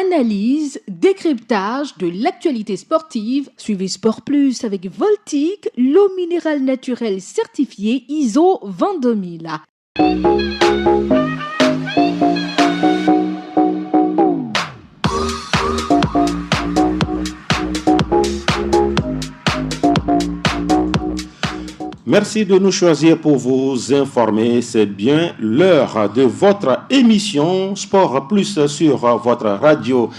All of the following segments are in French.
analyse, décryptage de l'actualité sportive. Suivez Sport Plus avec Voltic, l'eau minérale naturelle certifiée ISO 22000. Merci de nous choisir pour vous informer. C'est bien l'heure de votre émission Sport Plus sur votre radio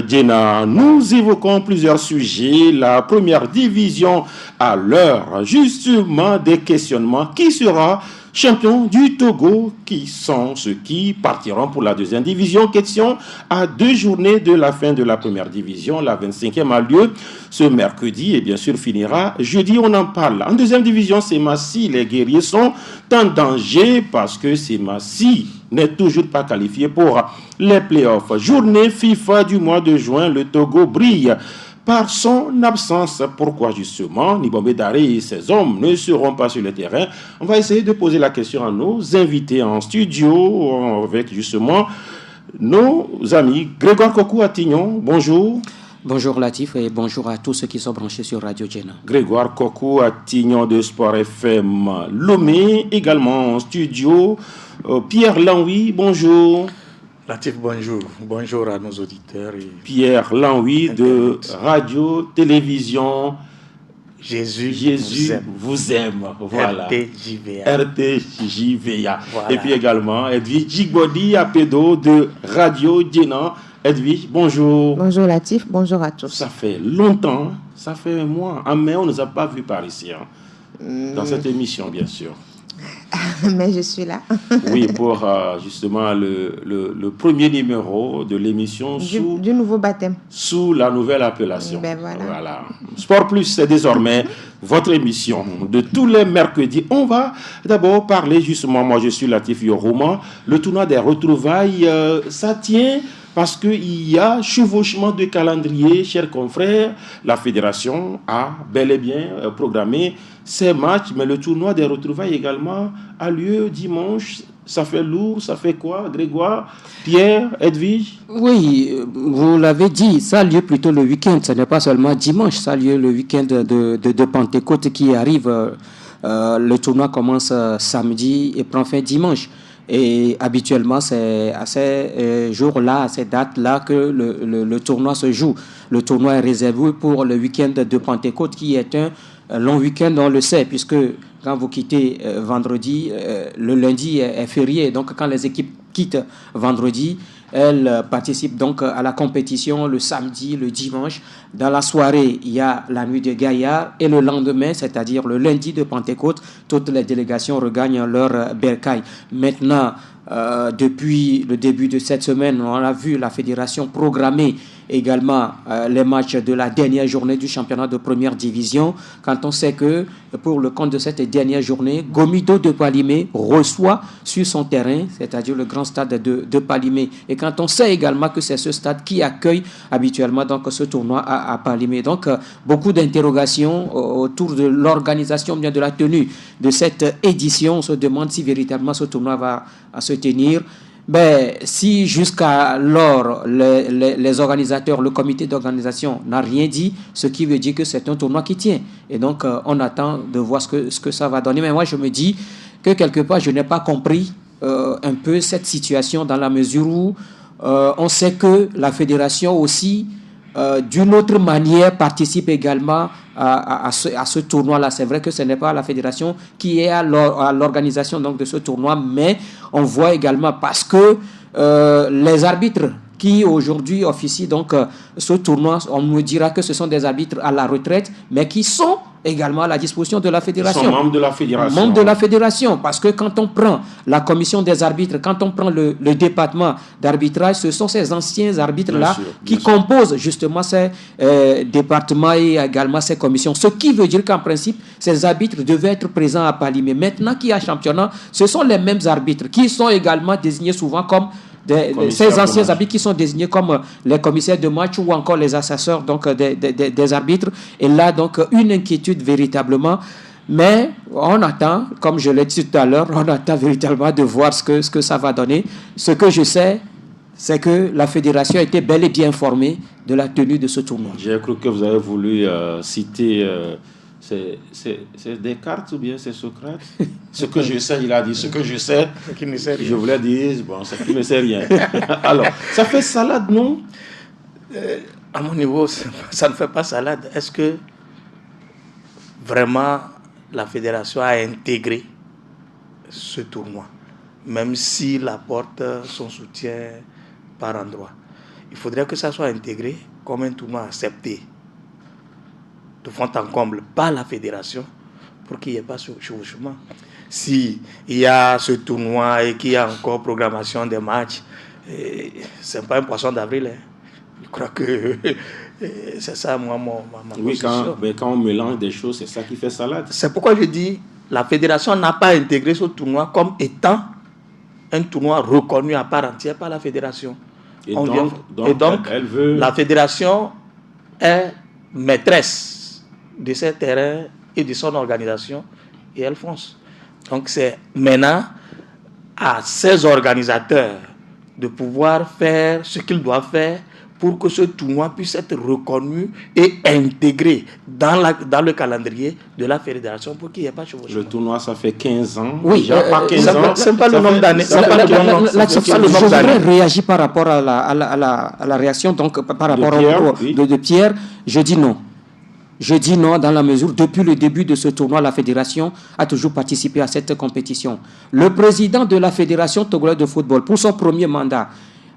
Djena. Nous évoquons plusieurs sujets. La première division à l'heure, justement des questionnements. Qui sera champion du Togo? Qui sont ceux qui partiront pour la deuxième division? Question à 2 journées de la fin de la première division. La 25e a lieu ce mercredi et bien sûr finira jeudi. On en parle. En deuxième division, c'est Massy. Les guerriers sont en danger parce que c'est Massy n'est toujours pas qualifié pour les playoffs. Journée FIFA du mois de juin, le Togo brille par son absence. Pourquoi justement Nibombe Daré et ses hommes ne seront pas sur le terrain? On va essayer de poser la question à nos invités en studio avec justement nos amis. Grégoire Kokou à Tignon, bonjour. Bonjour Latif et bonjour à tous ceux qui sont branchés sur Radio Djena. Grégoire Kokou à Tignon de Sport FM. Lomé également en studio. Pierre Lanouy, bonjour. Latif, bonjour. Bonjour à nos auditeurs. Pierre Lanouy de Radio-Télévision Jésus vous aime. Voilà. RTJVA. Voilà. Et puis également Edwige Jigbodi Apedo de Radio Djena. Edwige, bonjour. Bonjour Latif, bonjour à tous. Ça fait longtemps, ça fait un mois. En mai, on ne nous a pas vus par ici. Dans cette émission, bien sûr. Mais je suis là. Oui, pour justement le premier numéro de l'émission du nouveau baptême. Sous la nouvelle appellation. Ben voilà. Sport Plus, c'est désormais votre émission de tous les mercredis. On va d'abord parler justement, moi je suis Latif Yorouma, le tournoi des retrouvailles, ça tient parce qu'il y a chevauchement de calendrier, chers confrères. La fédération a bel et bien programmé ces matchs, mais le tournoi des retrouvailles également a lieu dimanche. Ça fait lourd, ça fait quoi, Grégoire, Pierre, Edwige? Oui, vous l'avez dit, ça a lieu plutôt le week-end, ce n'est pas seulement dimanche, ça a lieu le week-end de Pentecôte qui arrive. Le tournoi commence samedi et prend fin dimanche. Et habituellement, c'est à ces jours-là, à ces dates-là que le tournoi se joue. Le tournoi est réservé pour le week-end de Pentecôte qui est un long week-end, on le sait, puisque quand vous quittez vendredi, le lundi est férié. Donc, quand les équipes quittent vendredi, elles participent donc à la compétition le samedi, le dimanche. Dans la soirée, il y a la nuit de Gaillard et le lendemain, c'est-à-dire le lundi de Pentecôte, toutes les délégations regagnent leur bercail. Maintenant, depuis le début de cette semaine, on a vu la fédération programmer également les matchs de la dernière journée du championnat de première division. Quand on sait que pour le compte de cette dernière journée, Gomido de Palimé reçoit sur son terrain, c'est-à-dire le grand stade de Palimé. Et quand on sait également que c'est ce stade qui accueille habituellement donc ce tournoi à Palimé. Donc beaucoup d'interrogations autour de l'organisation, bien de la tenue de cette édition. On se demande si véritablement ce tournoi va se tenir. Ben, si jusqu'alors les organisateurs, le comité d'organisation n'a rien dit, ce qui veut dire que c'est un tournoi qui tient. Et donc, on attend de voir ce que ça va donner. Mais moi, je me dis que quelque part, je n'ai pas compris un peu cette situation dans la mesure où on sait que la fédération aussi, d'une autre manière, participe également à ce tournoi-là. C'est vrai que ce n'est pas la fédération qui est à l'organisation donc, de ce tournoi, mais on voit également parce que les arbitres qui aujourd'hui officient donc ce tournoi, on me dira que ce sont des arbitres à la retraite, mais qui sont également à la disposition de la fédération. Ils sont membres de la fédération. Membres de la fédération, parce que quand on prend la commission des arbitres, quand on prend le département d'arbitrage, ce sont ces anciens arbitres-là qui composent justement ces départements et également ces commissions. Ce qui veut dire qu'en principe, ces arbitres devaient être présents à Palimé. Maintenant qu'il y a championnat, ce sont les mêmes arbitres qui sont également désignés souvent comme ces anciens arbitres qui sont désignés comme les commissaires de match ou encore les assesseurs donc, des arbitres. Et là, donc, une inquiétude véritablement. Mais on attend, comme je l'ai dit tout à l'heure, on attend véritablement de voir ce que ça va donner. Ce que je sais, c'est que la fédération était bel et bien informée de la tenue de ce tournoi. J'ai cru que vous avez voulu citer... c'est Descartes ou bien c'est Socrate? Ce que je sais, il a dit. Ce que je sais, Qui ne sait rien. je voulais dire, bon, c'est qui ne sait rien. Alors, ça fait salade, non? À mon niveau, ça ne fait pas salade. Est-ce que vraiment la fédération a intégré ce tournoi, même s'il apporte son soutien par endroit? Il faudrait que ça soit intégré comme un tournoi accepté de fond en comble par la fédération pour qu'il n'y ait pas ce chevauchement. Si il y a ce tournoi et qu'il y a encore programmation des matchs, ce n'est pas un poisson d'avril. Je crois que c'est ça, moi, ma Oui, position. quand on mélange des choses, c'est ça qui fait salade. C'est pourquoi je dis la fédération n'a pas intégré ce tournoi comme étant un tournoi reconnu à part entière par la fédération. Et donc, elle veut... La fédération est maîtresse de ses terrains et de son organisation et elle fonce. Donc c'est maintenant à ces organisateurs de pouvoir faire ce qu'ils doivent faire pour que ce tournoi puisse être reconnu et intégré dans le calendrier de la fédération pour qu'il n'y ait pas de chevauchement. Le tournoi, ça fait 15 ans. Oui, déjà pas 15 ans. C'est pas le nombre d'années. Je voudrais réagir par rapport à la réaction donc, par rapport de Pierre. Je dis non. Je dis non dans la mesure, depuis le début de ce tournoi, la fédération a toujours participé à cette compétition. Le président de la fédération togolaise de football, pour son premier mandat,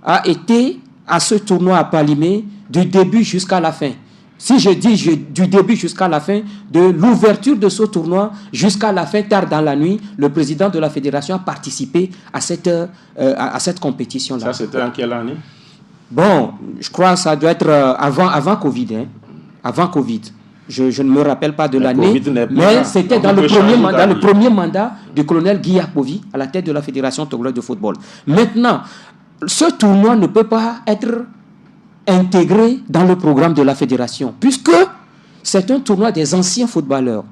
a été à ce tournoi à Palimé du début jusqu'à la fin. Si je dis du début jusqu'à la fin, de l'ouverture de ce tournoi jusqu'à la fin, tard dans la nuit, le président de la fédération a participé à cette compétition-là. Ça, c'était en quelle année? Bon, je crois que ça doit être avant Covid. Hein, avant Covid. Je ne me rappelle pas de l'année, mais c'était dans le premier mandat du colonel Guy Akpovi à la tête de la Fédération togolaise de football. Maintenant, ce tournoi ne peut pas être intégré dans le programme de la fédération, puisque c'est un tournoi des anciens footballeurs.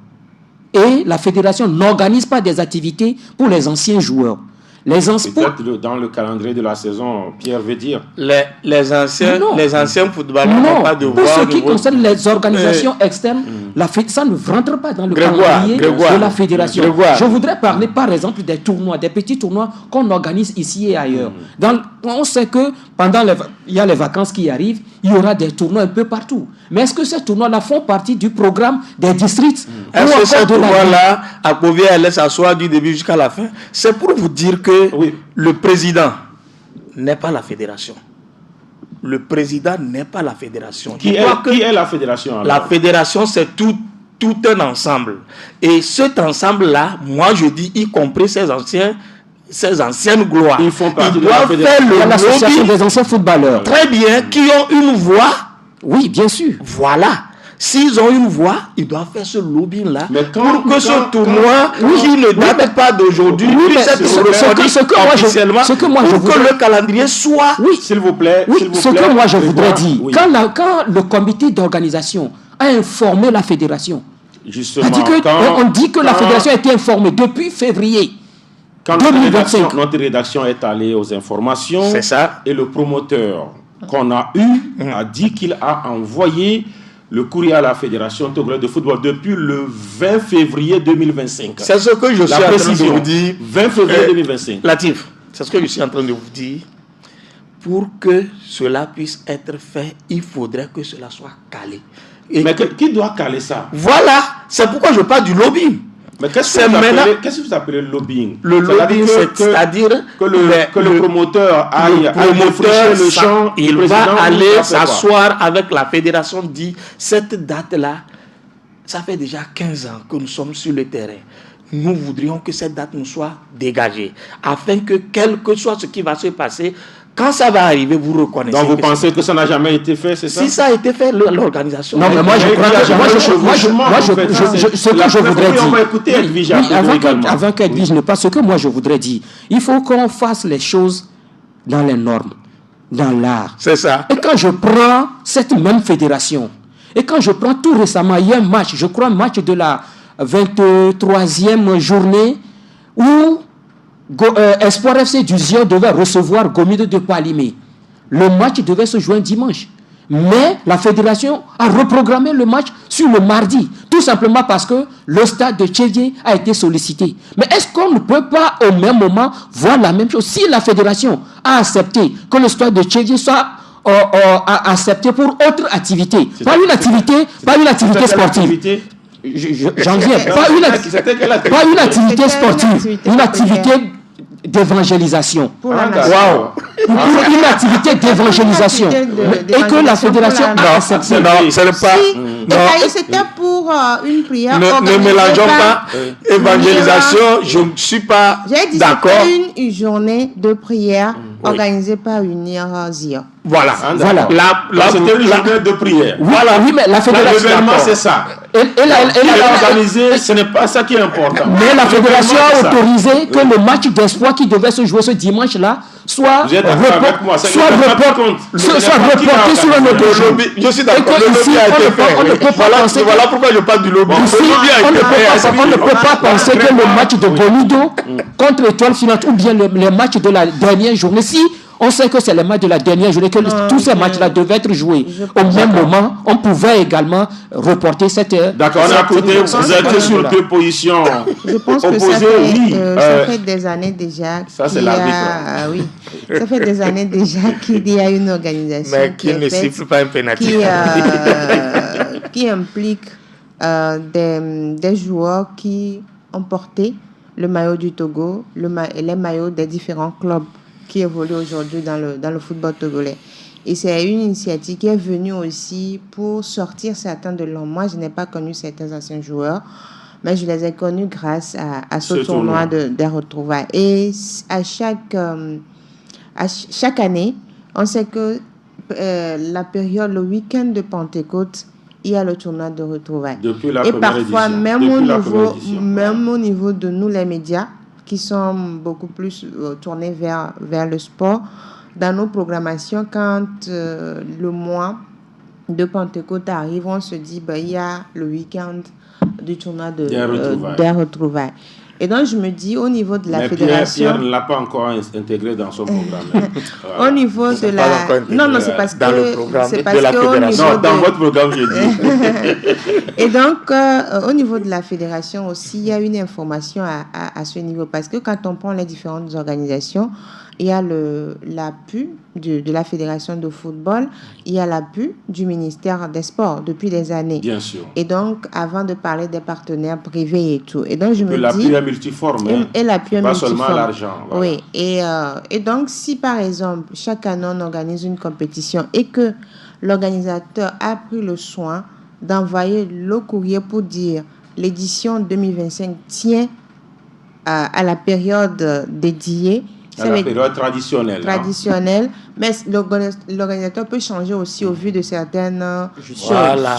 Et la fédération n'organise pas des activités pour les anciens joueurs. Peut-être dans le calendrier de la saison, Pierre veut dire. Les anciens footballeurs n'ont pas de pour ce qui concerne les organisations externes, ça ne rentre pas dans le calendrier de la fédération. Je voudrais parler par exemple des tournois, des petits tournois qu'on organise ici et ailleurs. On sait que il y a les vacances qui arrivent, il y aura des tournois un peu partout. Mais est-ce que ces tournois-là font partie du programme des districts? Est-ce que ces tournois-là, à Povie, elle laisse s'asseoir du début jusqu'à la fin? C'est pour vous dire que le président n'est pas la fédération. Le président n'est pas la fédération. Qui est la fédération alors? La fédération, c'est tout un ensemble. Et cet ensemble-là, moi je dis, y compris ces anciennes gloires, ils font partie ils doivent faire l'association des anciens footballeurs. Très bien, qui ont une voix. Oui, bien sûr. Voilà. S'ils ont une voix, ils doivent faire ce lobbying-là pour que ce tournoi qui ne date pas d'aujourd'hui puisse être reconnu officiellement pour que le calendrier soit... Oui, s'il vous plaît. Ce que moi je voudrais dire, quand le comité d'organisation a informé la fédération, justement, on dit que la fédération a été informée depuis février. Quand notre rédaction est allée aux informations, c'est ça. Et le promoteur qu'on a eu a dit qu'il a envoyé le courrier à la Fédération togolaise de football depuis le 20 février 2025. C'est ce que je suis en train de vous dire. 20 février 2025. Latif, c'est ce que je suis en train de vous dire. Pour que cela puisse être fait, il faudrait que cela soit calé. Mais qui doit caler ça? Voilà, c'est pourquoi je parle du lobbying. Mais qu'est-ce que vous appelez le lobbying? Le lobbying, c'est-à-dire que le promoteur aille le champ. Il va aller s'asseoir avec la fédération, dit cette date-là, ça fait déjà 15 ans que nous sommes sur le terrain. Nous voudrions que cette date nous soit dégagée, afin que quel que soit ce qui va se passer, quand ça va arriver, vous reconnaissez. Donc vous pensez que ça n'a jamais été fait, c'est ça? Si ça a été fait, l'organisation. Non, mais moi je crois que ce que je voudrais dire, avant qu'Edwige ne passe, ce que moi je voudrais dire, il faut qu'on fasse les choses dans les normes, dans l'art. C'est ça. Et quand je prends cette même fédération, et quand je prends tout récemment, il y a un match, je crois un match de la 23e journée, où Espoir FC du Zion devait recevoir Gomido de Palimé. le match devait se jouer un dimanche. Mais la fédération a reprogrammé le match sur le mardi, tout simplement parce que le stade de Tchédié a été sollicité. Mais est-ce qu'on ne peut pas au même moment voir la même chose? Si la fédération a accepté que le stade de Tchédié soit accepté pour autre activité, pas une activité sportive. J'en viens. Pas une activité sportive, une activité d'évangélisation. Pour la Waouh! Une activité d'évangélisation. Et que la fédération a accepté. Non, ce n'est pas. C'était pour une prière. Ne mélangeons pas évangélisation. Je ne suis pas d'accord. C'était une journée de prière organisée par Unir Zia. Voilà. Là, c'était une journée de prière. Voilà, oui, mais la fédération. L'événement, c'est ça. Elle a organisé, ce n'est pas ça qui est important. Mais la fédération a autorisé que le match d'espoir qui devait se jouer ce dimanche-là soit reporté sur un autre jour. Je suis d'accord. Le lobby a été fait. Voilà pourquoi je parle du lobby. On ne peut pas penser que le match de Bonido contre Étoile Filante ou bien les matchs de la dernière journée, si on sait que c'est les matchs de la dernière journée, que tous ces matchs-là devaient être joués au même moment, on pouvait également reporter cette... D'accord, on a écouté, vous êtes sur deux positions Je pense que ça fait des années déjà. Ça, c'est l'arbitre. Oui, ça fait des années déjà qu'il y a une organisation qui ne siffle pas un pénalty. Qui implique des joueurs qui ont porté le maillot du Togo, les maillots des différents clubs qui évolue aujourd'hui dans le football togolais. Et c'est une initiative qui est venue aussi pour sortir certains de l'homme. Moi, je n'ai pas connu certains anciens joueurs, mais je les ai connus grâce à ce tournoi des retrouvailles. Et à chaque année, on sait que la période, le week-end de Pentecôte, il y a le tournoi de retrouvailles. Depuis la et première parfois, édition. même au niveau de nous, les médias, qui sont beaucoup plus tournés vers le sport. Dans nos programmations, quand le mois de Pentecôte arrive, on se dit il y a le week-end du tournoi des retrouvailles. Et donc, je me dis, au niveau de la fédération... Pierre ne l'a pas encore intégré dans son programme. Au niveau de la... Non, c'est parce dans que... le programme c'est de parce la fédération. Non, dans votre programme, j'ai dit. Et donc, au niveau de la fédération aussi, il y a une information à ce niveau. Parce que quand on prend les différentes organisations, il y a l'appui de la Fédération de football, il y a l'appui du ministère des Sports depuis des années. Bien sûr. Et donc, avant de parler des partenaires privés et tout. Et donc, je me dis... L'appui est multiforme. Et l'appui est pas multiforme. seulement l'argent. Voilà. Oui. Et donc, si par exemple, chaque année, on organise une compétition et que l'organisateur a pris le soin d'envoyer le courrier pour dire l'édition 2025 tient à la période dédiée, à la période traditionnelle. Mais l'organisateur peut changer aussi au vu de certaines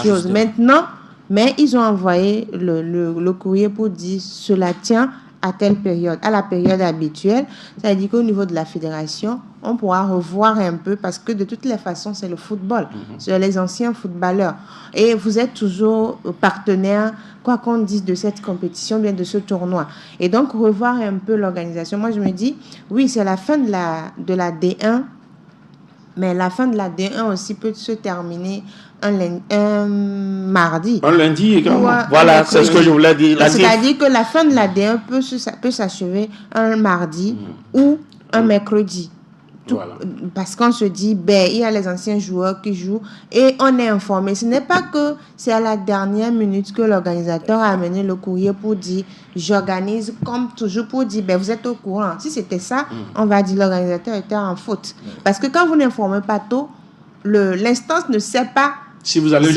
choses. Maintenant, mais ils ont envoyé le courrier pour dire cela tient à telle période, à la période habituelle. Ça veut dire qu'au niveau de la fédération, on pourra revoir un peu parce que de toutes les façons, c'est le football. C'est les anciens footballeurs. Et vous êtes toujours partenaire, quoi qu'on dise de cette compétition, bien de ce tournoi. Et donc, revoir un peu l'organisation. Moi, je me dis, oui, c'est la fin de la D1, mais la fin de la D1 aussi peut se terminer un mardi. Un lundi également. Voilà, c'est ce que je voulais dire. C'est-à-dire que la fin de la D1 peut s'achever un mardi ou un mercredi. Voilà. Parce qu'on se dit, il y a les anciens joueurs qui jouent et on est informé. Ce n'est pas que c'est à la dernière minute que l'organisateur a amené le courrier pour dire, j'organise comme toujours pour dire, vous êtes au courant. Si c'était ça, on va dire l'organisateur était en faute. Parce que quand vous n'informez pas tôt, l'instance ne sait pas si vous allez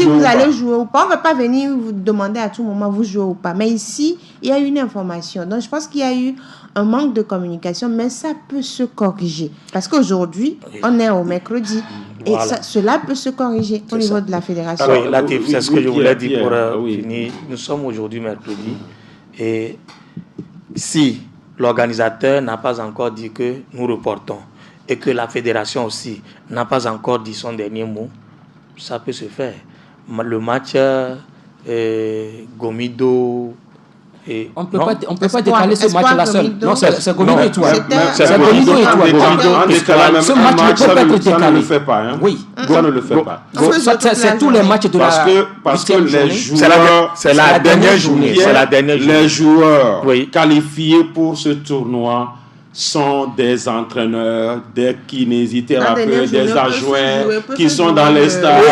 jouer ou pas. On ne va pas venir vous demander à tout moment vous jouez ou pas. Mais ici, il y a une information. Donc, je pense qu'il y a eu un manque de communication, mais ça peut se corriger. Parce qu'aujourd'hui, on est au mercredi. Et cela peut se corriger au niveau de la fédération. Oui, Latif, c'est ce que je voulais dire pour finir. Nous sommes aujourd'hui mercredi. Et si l'organisateur n'a pas encore dit que nous reportons et que la fédération aussi n'a pas encore dit son dernier mot, ça peut se faire. Le match Gomido Et on peut pas décaler ce match-là seul. Non, c'est Gomido Étoile. C'est Gomido Étoile. Ce match, ça ne le fait pas. Hein. Oui. Ça ne le fait pas. C'est tous les matchs de parce que les joueurs... C'est la dernière journée. Les joueurs qualifiés pour ce tournoi sont des entraîneurs, des kinésithérapeutes, des adjoints qui sont dans les stades.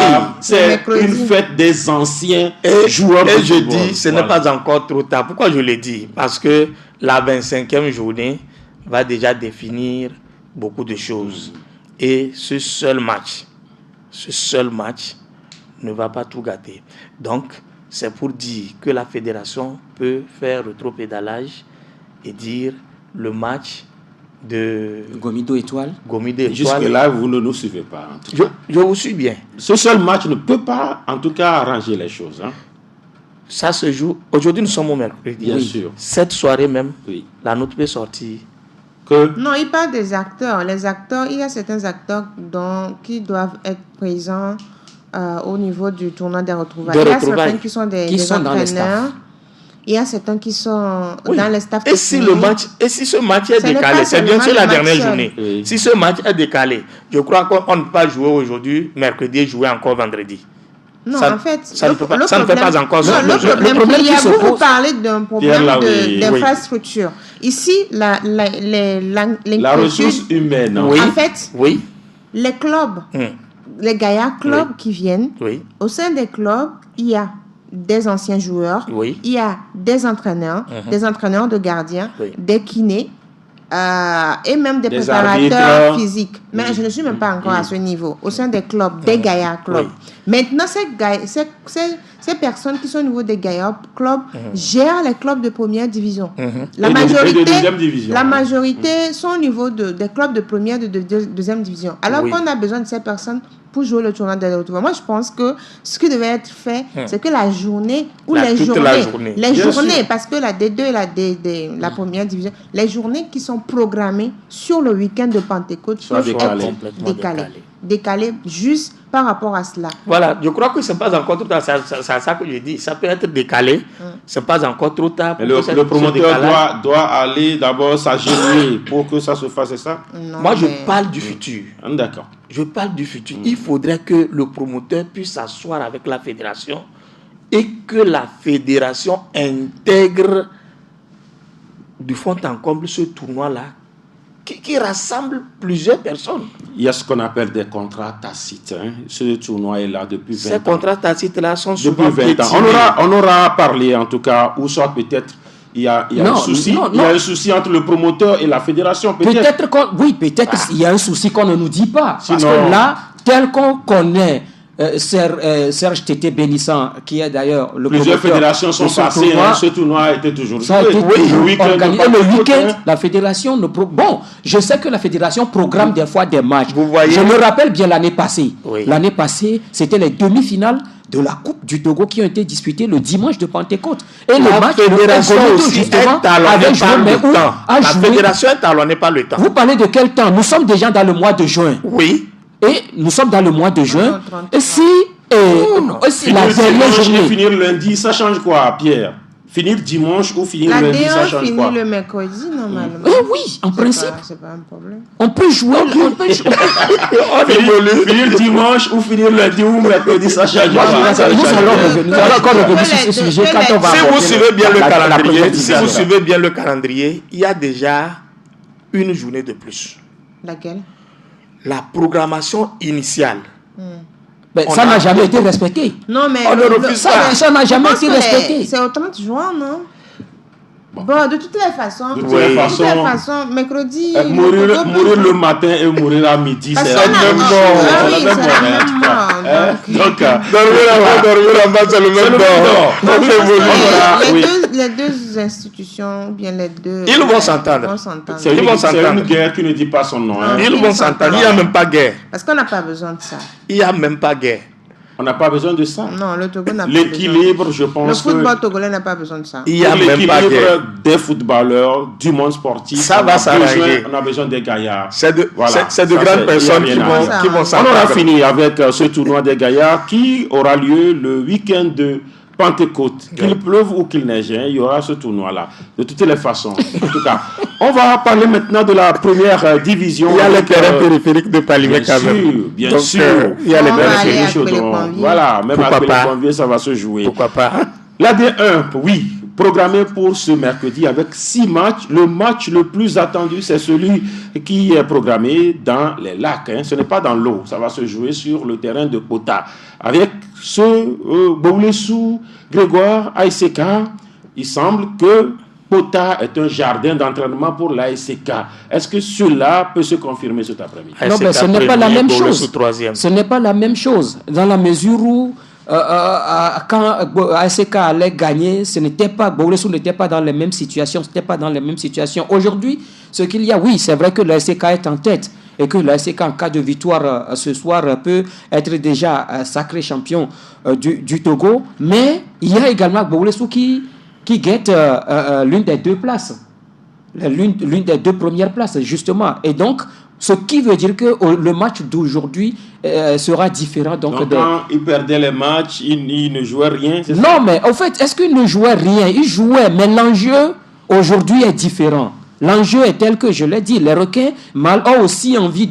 C'est une fête des anciens joueurs. Et je dis, ce n'est pas encore trop tard. Pourquoi je le dis? Parce que la 25e journée va déjà définir beaucoup de choses. Et ce seul match ne va pas tout gâter. Donc, c'est pour dire que la fédération peut faire rétropédalage et dire le match de Gomido Étoile. Jusque-là, vous ne nous suivez pas. Je vous suis bien. Ce seul match ne peut pas, en tout cas, arranger les choses. Hein. Ça se joue. Aujourd'hui, nous sommes au mercredi. Bien sûr. Cette soirée même, la note peut sortir. Non, il parle des acteurs. Les acteurs, il y a certains acteurs qui doivent être présents au niveau du tournoi des retrouvailles. Il y a certains qui sont des entraîneurs. Il y a certains qui sont dans les staffs. Et si ce match est décalé, c'est bien sûr la dernière journée. Oui. Si ce match est décalé, je crois qu'on ne peut pas jouer aujourd'hui, mercredi, et jouer encore vendredi. Non, en fait, ça ne fait pas encore. Le problème qui se pose, vous parlez d'un problème d'infrastructure. Ici, la ressource humaine. En fait, les clubs, les Gaïa clubs qui viennent, au sein des clubs, il y a des anciens joueurs, il y a des entraîneurs, des entraîneurs de gardiens, des kinés et même des préparateurs physiques. Mais je ne suis même pas encore à ce niveau. Au sein des clubs, des Gaïa clubs. Maintenant, ces personnes qui sont au niveau des Gaïa clubs gèrent les clubs de première division. La majorité sont au niveau des clubs de première et de deuxième division. Alors qu'on a besoin de ces personnes pour jouer le tournoi des retrouvailles. Moi, je pense que ce qui devait être fait, c'est que la journée ou les journées, parce que la D2 et la première division, les journées qui sont programmées sur le week-end de Pentecôte peuvent être décalées juste par rapport à cela. Voilà, je crois que ce n'est pas encore trop tard. C'est ça que je dis. Ça peut être décalé. Ce n'est pas encore trop tard. Le promoteur doit aller d'abord s'agenouiller pour que ça se fasse, c'est ça? Non, moi, je parle du futur. D'accord. Je parle du futur. Il faudrait que le promoteur puisse s'asseoir avec la fédération et que la fédération intègre du fond en comble ce tournoi-là qui rassemble plusieurs personnes. Il y a ce qu'on appelle des contrats tacites. Hein. Ce tournoi est là depuis 20 ans. Ces contrats tacites-là sont souvent depuis 20 ans. On aura parlé, en tout cas, ou soit peut-être il y a un souci. Il y a un souci entre le promoteur et la fédération. Peut-être il y a un souci qu'on ne nous dit pas. Parce que là, tel qu'on connaît Serge Tété Bénissant, qui est d'ailleurs le plusieurs fédérations sont passées. Ce tournoi a été toujours organisé. Le week-end, la fédération bon, je sais que la fédération programme des fois des matchs. Je me rappelle bien l'année passée. L'année passée, c'était les demi-finales de la Coupe du Togo qui ont été disputées le dimanche de Pentecôte. Et le match fédération aussi justement avec la fédération est talonnée par le temps. Vous parlez de quel temps? Nous sommes déjà dans le mois de juin. Oui. Et nous sommes dans le mois de juin. Et si la dernière journée... Finir lundi, ça change quoi, Pierre? Finir dimanche ou finir lundi, ça change quoi? Finir le mercredi, normalement. Oui, en principe. C'est pas un problème. On peut jouer. Finir dimanche ou finir lundi ou mercredi, ça change quoi? Nous allons encore revenir sur ce sujet quand on va... Si vous suivez bien le calendrier, il y a déjà une journée de plus. Laquelle? La programmation initiale. Ça n'a jamais été respecté. Non, mais ça n'a jamais été respecté. C'est au 30 juin, non? Bon, de toutes les façons, mercredi... Mourir le matin et mourir à midi, c'est la même mort. Donc, dormir en bas, c'est le même mort. Les deux institutions, bien les deux... Ils vont s'entendre. C'est une guerre qui ne dit pas son nom. Ils vont s'entendre. Il n'y a même pas guerre. Parce qu'on n'a pas besoin de ça. Il n'y a même pas guerre. On n'a pas besoin de ça. Non, le Togo n'a pas besoin. L'équilibre, je pense que... Le football togolais n'a pas besoin de ça. Il y a l'équilibre des footballeurs, du monde sportif. Ça va s'arranger. On a besoin des gaillards. C'est de grandes personnes qui vont s'arranger. On aura fini avec ce tournoi des gaillards qui aura lieu le week-end de Pentecôte, qu'il pleuve ou qu'il neige, il y aura ce tournoi-là. De toutes les façons. En tout cas, on va parler maintenant de la première division. Il y a le terrain périphérique de Palimé quand même. Bien sûr. Il y a les terrains. Voilà, même à Péléconvier, ça va se jouer. Pourquoi pas? La D1, oui, programmé pour ce mercredi avec 6 matchs. Le match le plus attendu, c'est celui qui est programmé dans les lacs. Ce n'est pas dans l'eau. Ça va se jouer sur le terrain de Pota. Avec Boulessou, Grégoire, ASK, il semble que Pota est un jardin d'entraînement pour l'ASK. Est-ce que cela peut se confirmer cet après-midi? Non, mais ce n'est pas la même chose. Ce n'est pas la même chose. Dans la mesure où quand ASK allait gagner, ce n'était pas, Boulessou n'était pas dans les mêmes situations. Aujourd'hui, ce qu'il y a, oui, c'est vrai que l'ASK est en tête. Et que l'ASK, en cas de victoire ce soir, peut être déjà sacré champion du Togo. Mais il y a également Boulessou qui guette l'une des deux places. L'une des deux premières places, justement. Et donc, ce qui veut dire que le match d'aujourd'hui sera différent. Donc quand il perdait les matchs, il ne jouait rien, c'est ça? Non, mais en fait, est-ce qu'il ne jouait rien? Il jouait, mais l'enjeu aujourd'hui est différent. L'enjeu est tel que je l'ai dit, les requins mâles ont aussi envie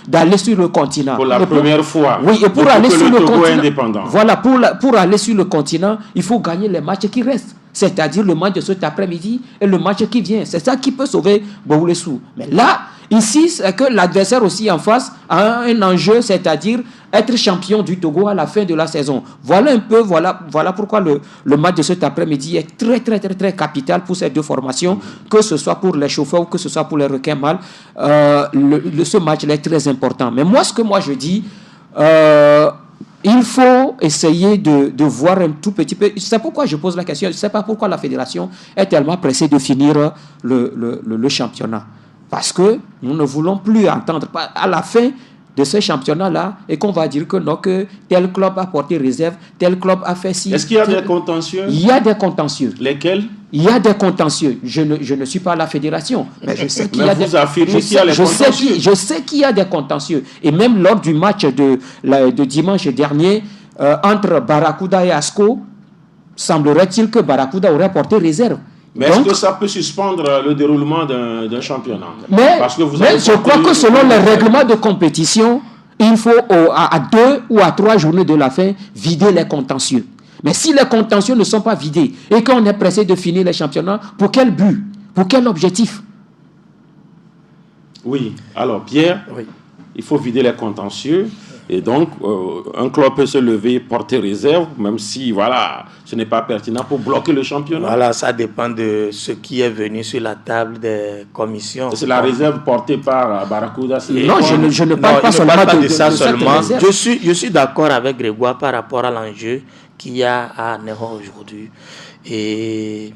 d'aller sur le continent. Pour la première fois. Oui, et pour aller sur le continent. Indépendant. Voilà, pour aller sur le continent, il faut gagner les matchs qui restent. C'est-à-dire le match de cet après-midi et le match qui vient. C'est ça qui peut sauver Boulessou. Mais là, ici, c'est que l'adversaire aussi en face a un enjeu, c'est-à-dire être champion du Togo à la fin de la saison. Voilà un peu, voilà pourquoi le match de cet après-midi est très, très, très, très capital pour ces deux formations, que ce soit pour les chauffeurs ou que ce soit pour les requins mâles. Ce match est très important. Mais moi, ce que je dis, il faut essayer de voir un tout petit peu. C'est pourquoi je pose la question. Je ne sais pas pourquoi la fédération est tellement pressée de finir le championnat. Parce que nous ne voulons plus entendre à la fin de ce championnat-là et qu'on va dire que non, que tel club a porté réserve, tel club a fait ci. Est-ce qu'il y a des contentieux? Il y a des contentieux. Lesquels? Il y a des contentieux. Je ne suis pas à la fédération, mais je sais qu'il y a des contentieux. Je sais qu'il y a des contentieux. Et même lors du match de dimanche dernier, entre Barracuda et Asco, semblerait-il que Barracuda aurait porté réserve. Mais est-ce que ça peut suspendre le déroulement d'un championnat? Mais je crois que selon les règlements de compétition, il faut à 2 ou à 3 journées de la fin vider les contentieux. Mais si les contentieux ne sont pas vidés et qu'on est pressé de finir les championnats, pour quel but? Pour quel objectif? Oui. Alors Pierre, oui. Il faut vider les contentieux. Et donc, un club peut se lever, porter réserve, même si, voilà, ce n'est pas pertinent pour bloquer le championnat. Voilà, ça dépend de ce qui est venu sur la table des commissions. C'est la réserve portée par Barracuda. Non, je ne parle pas seulement de ça seulement. Je suis d'accord avec Grégoire par rapport à l'enjeu qu'il y a à Néron aujourd'hui. Et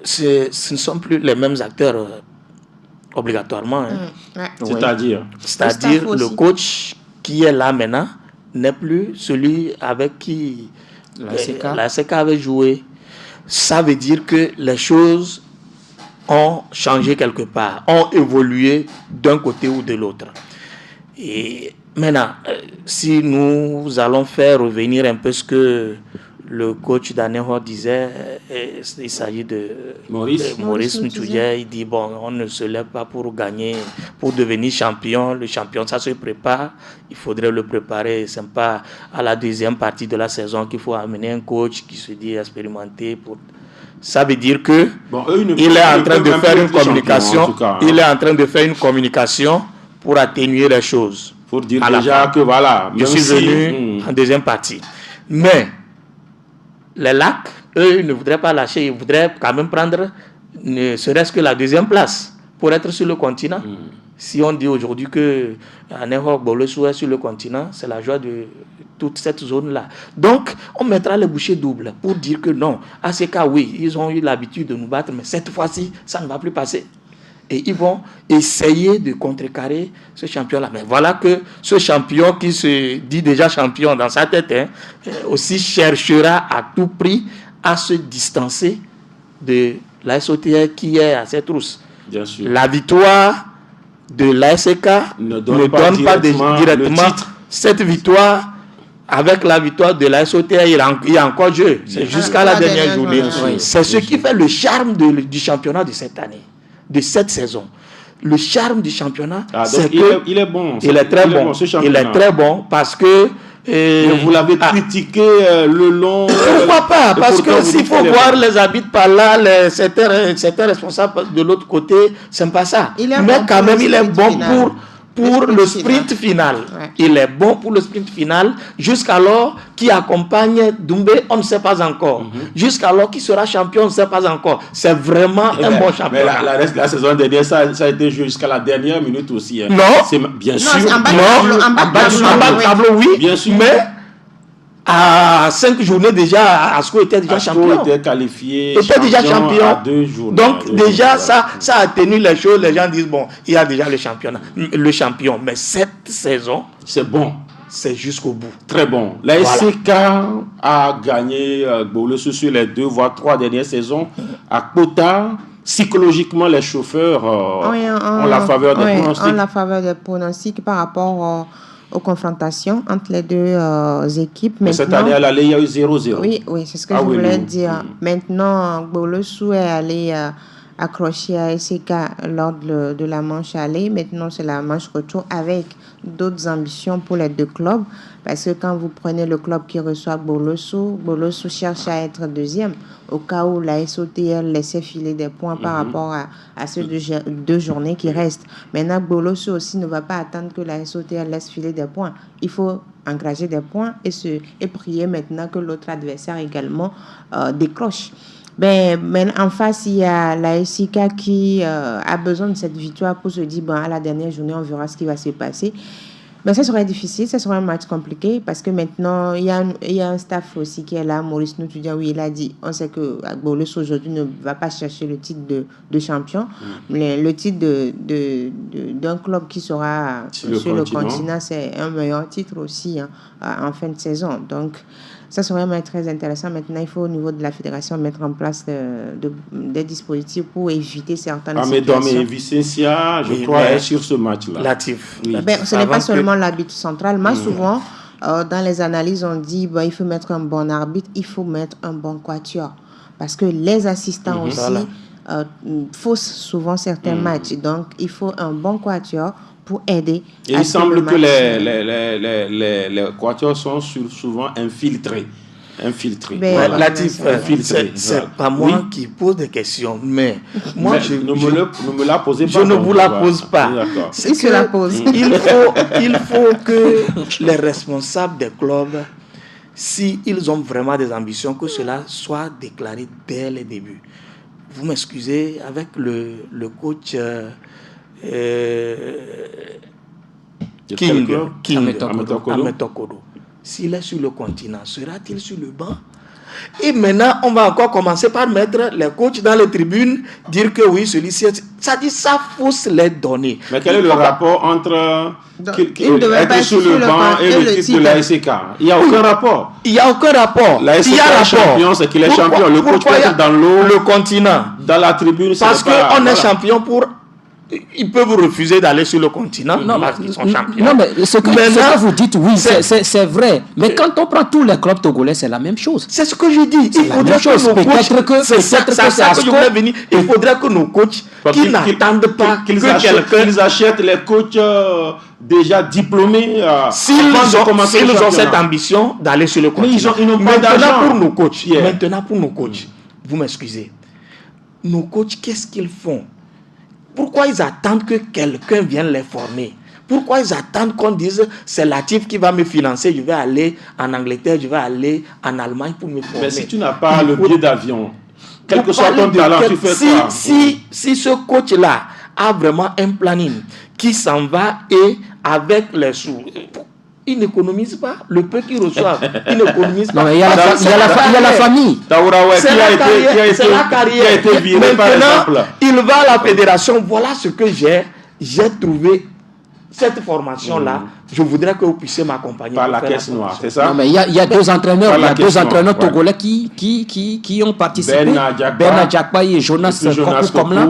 ce ne sont plus les mêmes acteurs obligatoirement. C'est-à-dire le coach qui est là maintenant n'est plus celui avec qui l'ASK avait joué. Ça veut dire que les choses ont changé quelque part, ont évolué d'un côté ou de l'autre. Et maintenant, si nous allons faire revenir un peu ce que le coach d'Aného disait, il s'agit de Maurice Mutoudia. Il dit bon, on ne se lève pas pour gagner, pour devenir champion. Le champion, ça se prépare. Il faudrait le préparer. C'est pas à la deuxième partie de la saison qu'il faut amener un coach qui se dit expérimenté. Ça veut dire que il est en train de faire une communication. Il est en train de faire une communication pour atténuer les choses. Pour dire déjà que voilà, je suis venu en deuxième partie. Mais les lacs, eux, ils ne voudraient pas lâcher. Ils voudraient quand même prendre ne serait-ce que la deuxième place pour être sur le continent. Si on dit aujourd'hui que Aného Boulessou est sur le continent, c'est la joie de toute cette zone-là. Donc, on mettra les bouchées doubles pour dire que non, à ces cas, oui, ils ont eu l'habitude de nous battre, mais cette fois-ci, ça ne va plus passer. Et ils vont essayer de contrecarrer ce champion-là. Mais voilà que ce champion qui se dit déjà champion dans sa tête, aussi cherchera à tout prix à se distancer de l'ASOTR qui est à ses trousses. Bien sûr. La victoire de l'ASK ne donne pas directement cette victoire avec la victoire de la SOTR, il y a encore jeu. C'est jusqu'à la dernière journée. C'est ce qui fait le charme du championnat de cette année, de cette saison. Le charme du championnat, c'est il est bon. Il est très bon. Il est très bon parce que vous l'avez critiqué le long. Pourquoi pas? Parce que s'il faut voir les arbitres par là, certains responsables de l'autre côté, c'est pas ça. Mais quand même, il est bon pour le sprint final. Ouais. Il est bon pour le sprint final. Jusqu'alors, qui accompagne Doumbé, on ne sait pas encore. Jusqu'alors, qui sera champion, on ne sait pas encore. C'est vraiment un bon champion. Mais la saison dernière, ça a été joué jusqu'à la dernière minute aussi. Hein. Non. Bien sûr. En bas de tableau, oui. Bien sûr. Mais à 5 journées déjà, Asco était déjà champion. Était qualifié. Était déjà champion. À 2 jours. Donc déjà, ça a tenu les choses. Les gens disent, bon, il y a déjà le champion. Mais cette saison, c'est bon. C'est jusqu'au bout. Très bon. La SCK a gagné Gboloso sur les 2 voire 3 dernières saisons. À Kpota, psychologiquement, les chauffeurs ont la faveur des pronostics. Ont la faveur des pronostics par rapport aux confrontations entre les deux équipes. Mais cette année, à l'aller, il y a eu 0-0. Oui, c'est ce que je voulais dire. Maintenant, Gboloso est allé accroché à SCK lors de la manche aller. Maintenant, c'est la manche retour avec d'autres ambitions pour les 2 clubs. Parce que quand vous prenez le club qui reçoit Gboloso cherche à être 2e. Au cas où la SOTL laissait filer des points par rapport à ces 2 journées qui restent. Maintenant, Gboloso aussi ne va pas attendre que la SOTL laisse filer des points. Il faut engager des points et prier maintenant que l'autre adversaire également décroche. Mais en face, il y a la SIK qui a besoin de cette victoire pour se dire, à la dernière journée, on verra ce qui va se passer. Mais ça serait difficile, ça serait un match compliqué parce que maintenant, il y a un staff aussi qui est là. Maurice Noutoudia, oui, il a dit, on sait que Gboloso aujourd'hui ne va pas chercher le titre de champion. Mais le titre d'un club qui sera sur le continent, c'est un meilleur titre aussi en fin de saison. Donc, ça serait vraiment très intéressant. Maintenant, il faut au niveau de la fédération mettre en place des dispositifs pour éviter certaines situations. Mais Vicencia, je crois, est sur ce match-là. Latif. Oui. Ce n'est pas seulement l'arbitre central. Mais souvent, dans les analyses, on dit il faut mettre un bon arbitre, il faut mettre un bon quatuor. Parce que les assistants aussi faussent souvent certains matchs. Donc, il faut un bon quatuor pour aider. Et il semble que les quatuors sont souvent infiltrés. Latif, c'est pas moi qui pose des questions, mais moi je ne me la posez pas. Je ne vous la pose pas. Il se la pose. Il faut que les responsables des clubs, s'ils ont vraiment des ambitions, que cela soit déclaré dès le début. Vous m'excusez, avec le coach King Ametokodo. S'il est sur le continent, sera-t-il sur le banc? Et maintenant, on va encore commencer par mettre les coachs dans les tribunes, dire que oui, celui-ci... Ça dit, ça fausse les données. Mais quel est le rapport entre être sur le banc et le titre de la SCK? Il n'y a aucun rapport. Il n'y a aucun rapport. La SCK est champion, c'est qu'il est champion. Le coach peut être dans l'eau, le continent. Dans la tribune, parce qu'on est champion pour... Ils peuvent refuser d'aller sur le continent parce qu'ils sont champions. Non, mais ce que vous dites, oui, c'est vrai. Mais quand on prend tous les clubs togolais, c'est la même chose. C'est ce que je dis. Il faudrait que nos coachs... C'est ça que je voulais venir. Il faudrait que nos coachs qui n'attendent pas qu'ils achètent les coachs déjà diplômés. S'ils ont cette ambition d'aller sur le continent. Mais ils n'ont pas d'argent. Maintenant, pour nos coachs, vous m'excusez. Nos coachs, qu'est-ce qu'ils font? Pourquoi ils attendent que quelqu'un vienne les former? Pourquoi ils attendent qu'on dise c'est Latif qui va me financer, je vais aller en Angleterre, je vais aller en Allemagne pour me former? Mais si tu n'as pas le billet d'avion, quel que soit ton talent, tu fais quoi? Si ce coach-là a vraiment un planning qui s'en va et avec les sous, ils n'économisent pas le peu qu'ils reçoivent. Ils n'économisent pas. Il y a la famille. C'est la carrière. Viré, maintenant, il va à la fédération. Voilà ce que j'ai trouvé cette formation-là, je voudrais que vous puissiez m'accompagner. Par la caisse noire, c'est ça? Non, mais il y a deux entraîneurs, togolais qui ont participé. Ben Adjakpa et Jonas Kokou-Komla,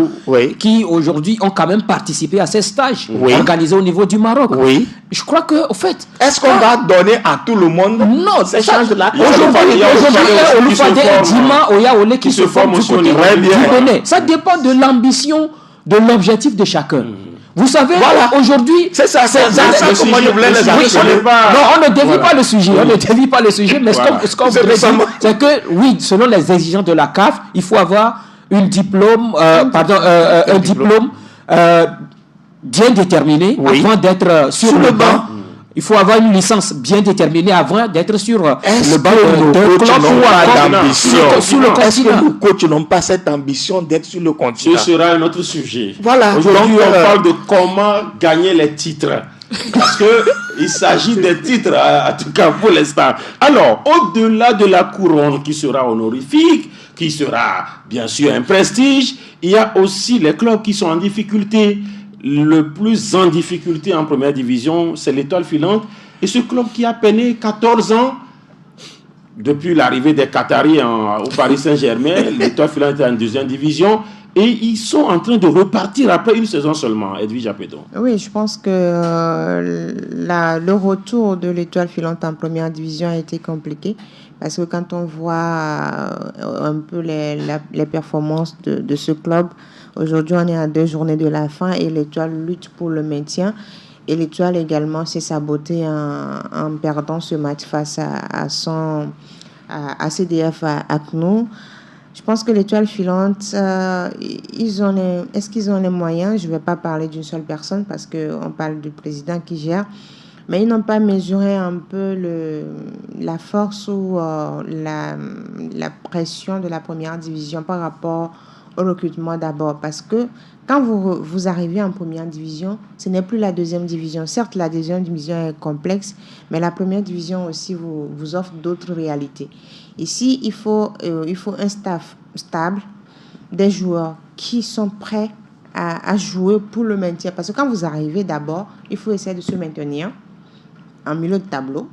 qui aujourd'hui ont quand même participé à ces stages organisés au niveau du Maroc. Oui. Je crois que, au fait... Est-ce qu'on va donner à tout le monde ces chances-là? Aujourd'hui, Olufade et Dima Oyaole qui se forment du côté du Bénin. Ça dépend de l'ambition, de l'objectif de chacun. Vous savez, aujourd'hui... C'est ça comment je voulais les Non, on ne dévie pas le sujet. On ne dévie pas le sujet, mais ce qu'on voudrait dire, c'est que, oui, selon les exigences de la CAF, il faut avoir un diplôme bien déterminé avant d'être sur le banc. Il faut avoir une licence bien déterminée avant d'être sur le banc d'un club sur le continent. Est-ce que nos coachs n'ont pas cette ambition d'être sur le continent? Ce sera un autre sujet. Voilà. Aujourd'hui, on parle de comment gagner les titres. Parce qu'il s'agit des titres, en tout cas pour l'instant. Alors, au-delà de la couronne qui sera honorifique, qui sera bien sûr un prestige, il y a aussi les clubs qui sont en difficulté. Le plus en difficulté en première division, c'est l'Étoile Filante. Et ce club qui a peiné 14 ans, depuis l'arrivée des Qataris au Paris Saint-Germain, l'Étoile Filante est en deuxième division. Et ils sont en train de repartir après une saison seulement, Edwige Apedon. Oui, je pense que le retour de l'Étoile Filante en première division a été compliqué. Parce que quand on voit un peu les performances de ce club, aujourd'hui on est à 2 journées de la fin et l'Étoile lutte pour le maintien. Et l'Étoile également s'est sabotée en perdant ce match face à CDF à CNO. Je pense que l'Étoile Filante, est-ce qu'ils ont les moyens? Je ne vais pas parler d'une seule personne parce qu'on parle du président qui gère. Mais ils n'ont pas mesuré un peu la force ou la pression de la première division par rapport au recrutement d'abord. Parce que quand vous arrivez en première division, ce n'est plus la deuxième division. Certes, la deuxième division est complexe, mais la première division aussi vous offre d'autres réalités. Ici, il faut un staff stable, des joueurs qui sont prêts à jouer pour le maintien. Parce que quand vous arrivez d'abord, il faut essayer de se maintenir en milieu de tableau.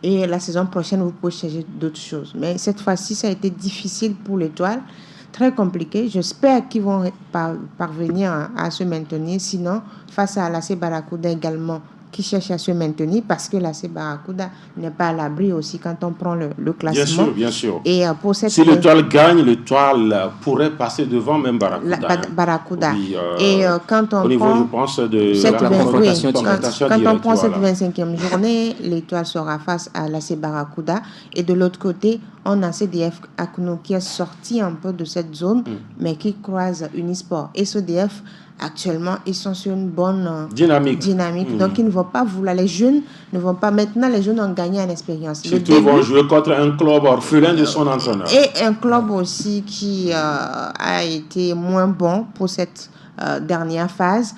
Et la saison prochaine, vous pouvez chercher d'autres choses. Mais cette fois-ci, ça a été difficile pour l'Étoile. Très compliqué. J'espère qu'ils vont parvenir à se maintenir. Sinon, face à l'AC Barracuda également, qui cherche à se maintenir, parce que l'AC Barracuda n'est pas à l'abri aussi quand on prend le classement. Bien sûr. Et pour cette si l'Étoile gagne, l'Étoile pourrait passer devant même Barracuda. Barracuda. Oui, et quand on au niveau, prend je pense, de cette la confrontation quand on prend cette 25e journée, l'Étoile sera face à l'AC Barracuda. Et de l'autre côté, on a CDF Akno qui est sorti un peu de cette zone, mais qui croise Unisport. Et CDF, actuellement, ils sont sur une bonne dynamique. Donc, ils ne vont pas vouloir. Les jeunes ne vont pas. Maintenant, les jeunes ont gagné en expérience. Surtout, ils vont jouer contre un club orphelin de son entraîneur. Et un club aussi qui a été moins bon pour cette dernière phase.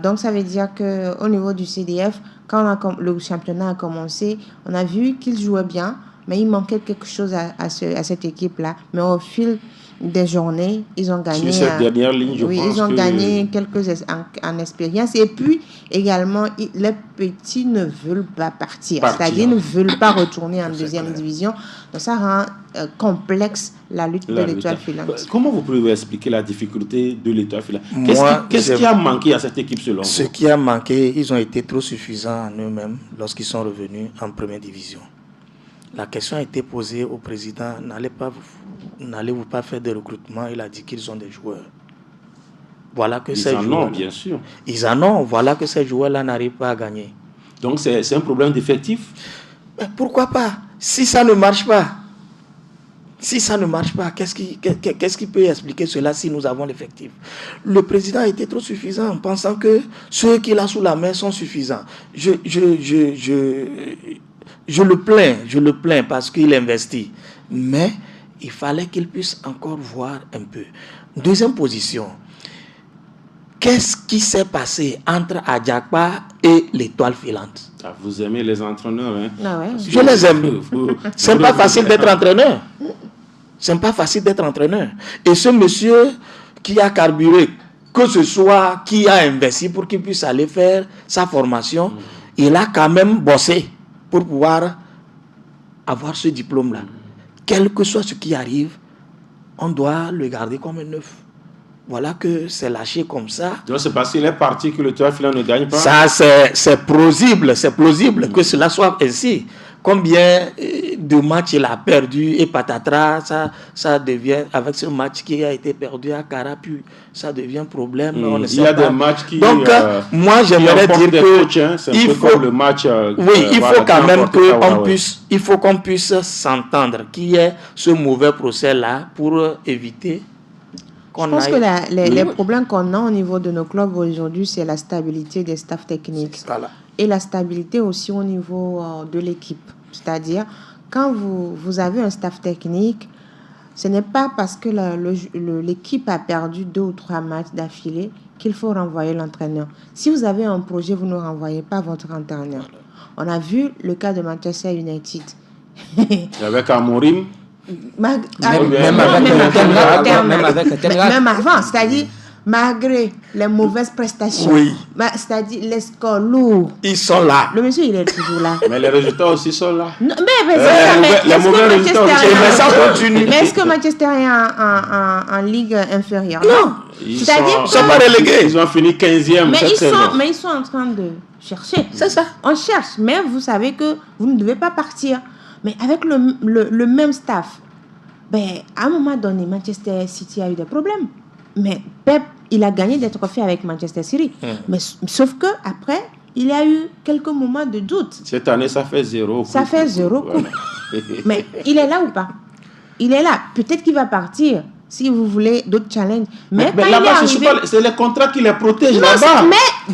Donc, ça veut dire qu'au niveau du CDF, quand le championnat a commencé, on a vu qu'ils jouaient bien, mais il manquait quelque chose à cette équipe-là. Mais au fil des journées, ils ont gagné. Sur cette dernière ligne, je pense ils ont gagné quelques en expérience. Et puis, également, les petits ne veulent pas partir. C'est-à-dire, ils ne veulent pas retourner en deuxième division. Donc, ça rend complexe la lutte de l'Étoile Filante. Comment vous pouvez expliquer la difficulté de l'Étoile Filante? Qu'est-ce qui a manqué à cette équipe selon vous? Ce qui a manqué, ils ont été trop suffisants en eux-mêmes lorsqu'ils sont revenus en première division. La question a été posée au président, n'allez-vous pas faire des recrutements? Il a dit qu'ils ont des joueurs. Voilà que ces joueurs. Ils en ont, bien sûr. Ils en ont. Voilà que ces joueurs-là n'arrivent pas à gagner. Donc c'est un problème d'effectif? Mais pourquoi pas? Si ça ne marche pas, qu'est-ce qui peut expliquer cela si nous avons l'effectif? Le président a été trop suffisant en pensant que ceux qu'il a sous la main sont suffisants. Je le plains parce qu'il investit. Mais il fallait qu'il puisse encore voir un peu. Deuxième position. Qu'est-ce qui s'est passé entre Adjakpa et l'Étoile Filante? Vous aimez les entraîneurs, hein? Ah ouais. Je les aime. C'est pas facile d'être entraîneur. C'est pas facile d'être entraîneur. Et ce monsieur qui a carburé que ce soit qui a investi pour qu'il puisse aller faire sa formation, il a quand même bossé pour pouvoir avoir ce diplôme-là. Quel que soit ce qui arrive, on doit le garder comme un neuf. Voilà que c'est lâché comme ça. Donc c'est parce qu'il est parti que l'étoile filante ne gagne pas. Ça, c'est plausible que cela soit ainsi. Combien de matchs il a perdu et patatras, ça devient, avec ce match qui a été perdu à Carapu, ça devient problème. Il y a des matchs qui... Donc, moi, j'aimerais dire que... C'est un peu comme le match... il faut quand même qu'on puisse s'entendre, qu'il y ait ce mauvais procès-là pour éviter... Je pense que les problèmes qu'on a au niveau de nos clubs aujourd'hui, c'est la stabilité des staffs techniques. Voilà. Et la stabilité aussi au niveau de l'équipe. C'est-à-dire, quand vous avez un staff technique, ce n'est pas parce que l'équipe a perdu 2 ou 3 matchs d'affilée qu'il faut renvoyer l'entraîneur. Si vous avez un projet, vous ne renvoyez pas votre entraîneur. On a vu le cas de Manchester United. Avec Amorim. Même avant, c'est-à-dire malgré les mauvaises prestations, c'est-à-dire les scores lourds, ils sont là. Le monsieur, il est toujours là. Mais les résultats aussi sont là. Non, mais les mauvais résultats aussi. Mais est-ce que Manchester est en ligue inférieure? Non. Ils ne sont pas relégués. Ils ont fini 15e cette saison. Mais ils sont en train de chercher. C'est ça. On cherche, mais vous savez que vous ne devez pas partir. Mais avec le même staff, à un moment donné, Manchester City a eu des problèmes. Mais Pep, il a gagné des trophées avec Manchester City. Mais sauf que après, il a eu quelques moments de doute. Cette année, ça fait 0. Ça fait 0 coupe. Mais il est là ou pas? Il est là. Peut-être qu'il va partir si vous voulez d'autres challenges. Mais là-bas, c'est les contrats qui les protègent là-bas.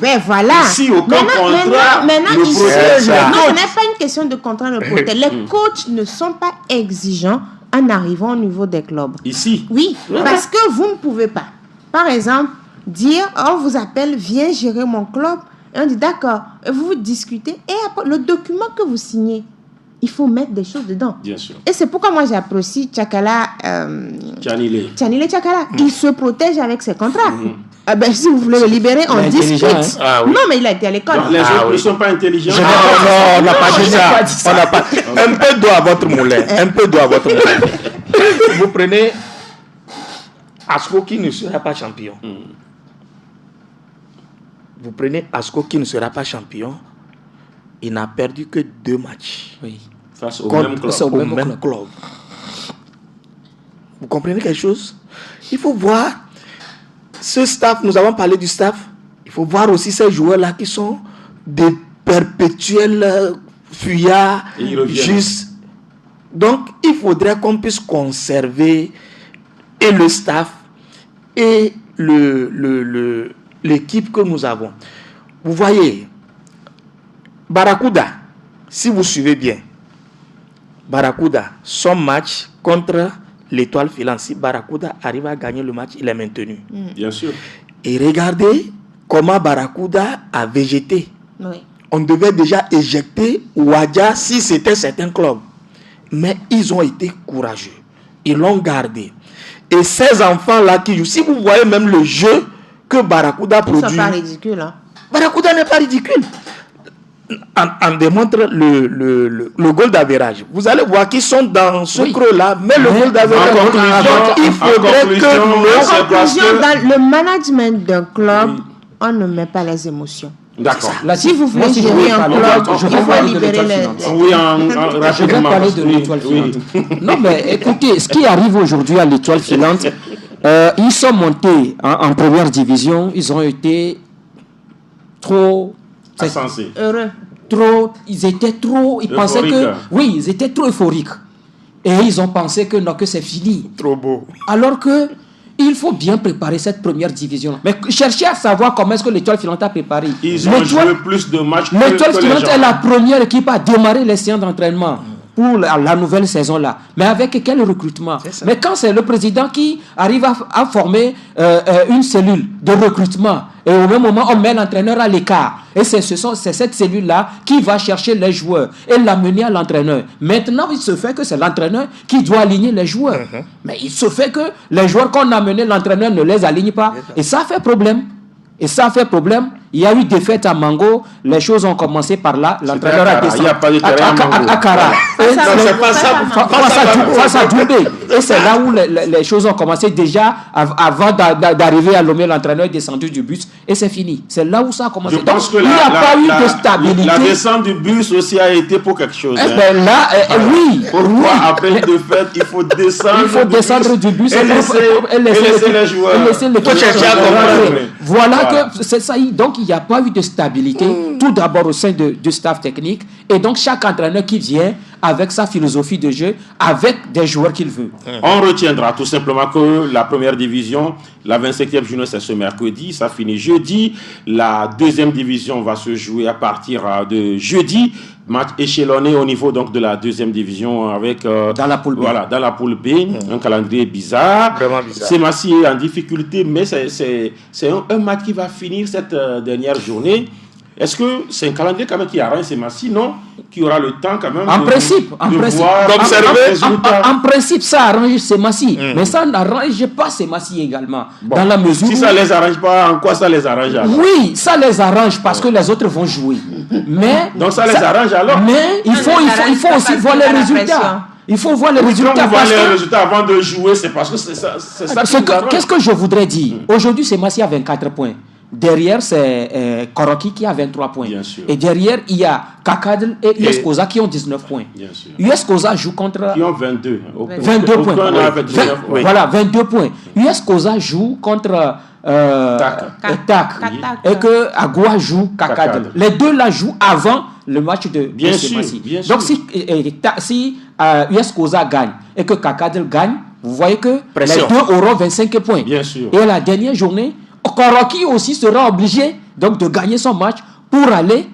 Mais voilà. Ici, aucun contrat maintenant ne protège. Non, ce n'est pas une question de contrat ne protège. Les coachs ne sont pas exigeants en arrivant au niveau des clubs. Ici? Oui, parce que vous ne pouvez pas. Par exemple, dire, on vous appelle, viens gérer mon club. Et on dit, d'accord. Et vous discutez. Et après, le document que vous signez, il faut mettre des choses dedans. Bien sûr. Et c'est pourquoi moi j'apprécie Tchakala. Tchanilé Tchakala. Il se protège avec ses contrats. Si vous voulez le libérer, on discute. Hein? Non, mais il a été à l'école. Les autres ne sont pas intelligents. Non, on n'a pas dit ça. On n'a pas. Un peu d'eau à votre moulin. Un peu d'eau à votre moulin. Vous prenez Asco qui ne sera pas champion. Vous prenez Asco qui ne sera pas champion. Il n'a perdu que 2 matchs. Oui. Face au même club. Vous comprenez quelque chose? Il faut voir ce staff, nous avons parlé du staff. Il faut voir aussi ces joueurs-là qui sont des perpétuels fuyards. Juste. Donc, il faudrait qu'on puisse conserver et le staff et l'équipe que nous avons. Vous voyez, Barracuda, si vous suivez bien, Barracuda, son match contre l'étoile filante, si Barracuda arrive à gagner le match, il est maintenu. Bien sûr. Et regardez comment Barracuda a végété. Oui. On devait déjà éjecter Ouadja si c'était certains clubs. Mais ils ont été courageux. Ils l'ont gardé. Et ces enfants-là qui jouent, si vous voyez même le jeu que Barracuda produit... Ils ne sont pas ridicules. Hein? Barracuda n'est pas ridicule. On démontre le goal d'average. Vous allez voir qu'ils sont dans ce creux-là, mais le goal d'average, il faudrait que dans le management d'un club, on ne met pas les émotions. D'accord. Si vous voulez gérer un club, il faut libérer les... Je vais parler de l'étoile filante. Non, mais écoutez, ce qui arrive aujourd'hui à l'étoile filante, ils sont montés en première division, ils ont été trop... heureux. Ils étaient trop... Ils pensaient que... Oui, ils étaient trop euphoriques. Et ils ont pensé que non, que c'est fini. Trop beau. Alors que il faut bien préparer cette première division. Mais cherchez à savoir comment est-ce que l'étoile filante a préparé. Ils ont joué plus de matchs que l'étoile filante est la première équipe à démarrer les séances d'entraînement pour la nouvelle saison là. Mais avec quel recrutement? Mais quand c'est le président qui arrive à former une cellule de recrutement et au même moment on met l'entraîneur à l'écart et c'est cette cellule là qui va chercher les joueurs et l'amener à l'entraîneur. Maintenant il se fait que c'est l'entraîneur qui doit aligner les joueurs. Mais il se fait que les joueurs qu'on a amenés, l'entraîneur ne les aligne pas et ça fait problème. Il y a eu défaite à Mango. Les choses ont commencé par là. L'entraîneur a descendu. Il n'y a pas de terrain à Kara. Face à Doumbé. Et c'est là où les choses ont commencé déjà avant d'arriver à Lomé. L'entraîneur est descendu du bus et c'est fini. C'est là où ça a commencé. Je pense que il n'y a pas eu de stabilité. La descente du bus aussi a été pour quelque chose. Oui. Pourquoi après une défaite, il faut descendre du bus et laisser les joueurs. Voilà que c'est ça. Donc, il n'y a pas eu de stabilité, tout d'abord au sein du staff technique. Et donc, chaque entraîneur qui vient avec sa philosophie de jeu, avec des joueurs qu'il veut. On retiendra tout simplement que la première division, la 25e journée, c'est ce mercredi, ça finit jeudi. La deuxième division va se jouer à partir de jeudi. Match échelonné au niveau donc de la deuxième division avec dans la poule B. Voilà, dans la poule B, un calendrier bizarre. Vraiment bizarre. Semassi est en difficulté, mais c'est un match qui va finir cette dernière journée. Est-ce que c'est un calendrier quand même qui arrange Semassi, non? Qui aura le temps quand même en principe, ça arrange Semassi, mais ça n'arrange pas Semassi également. Bon, dans la mesure si ça les arrange pas, en quoi ça les arrange alors? Oui, ça les arrange parce que les autres vont jouer. Mais donc ça les arrange alors? Mais il faut aussi voir les résultats. Il faut voir les résultats. Quand vous voyez les résultats avant de jouer, c'est parce que c'est ça. Qu'est-ce que je voudrais dire? Aujourd'hui, Semassi a 24 points. Derrière, c'est Koroki qui a 23 points. Bien sûr. Et derrière, il y a Kakadl et US Koza qui ont 19 points. Bien sûr. US Koza joue contre... Qui ont 22. 22 points. Voilà, 22 points. US Koza joue contre... Tak. Et que Agua joue Kakadl. Les deux là jouent avant le match de Semassi. Donc si US Koza gagne et que Kakadl gagne, vous voyez que les deux auront 25 points. Bien sûr. Et la dernière journée, Koroki aussi sera obligé donc de gagner son match pour aller,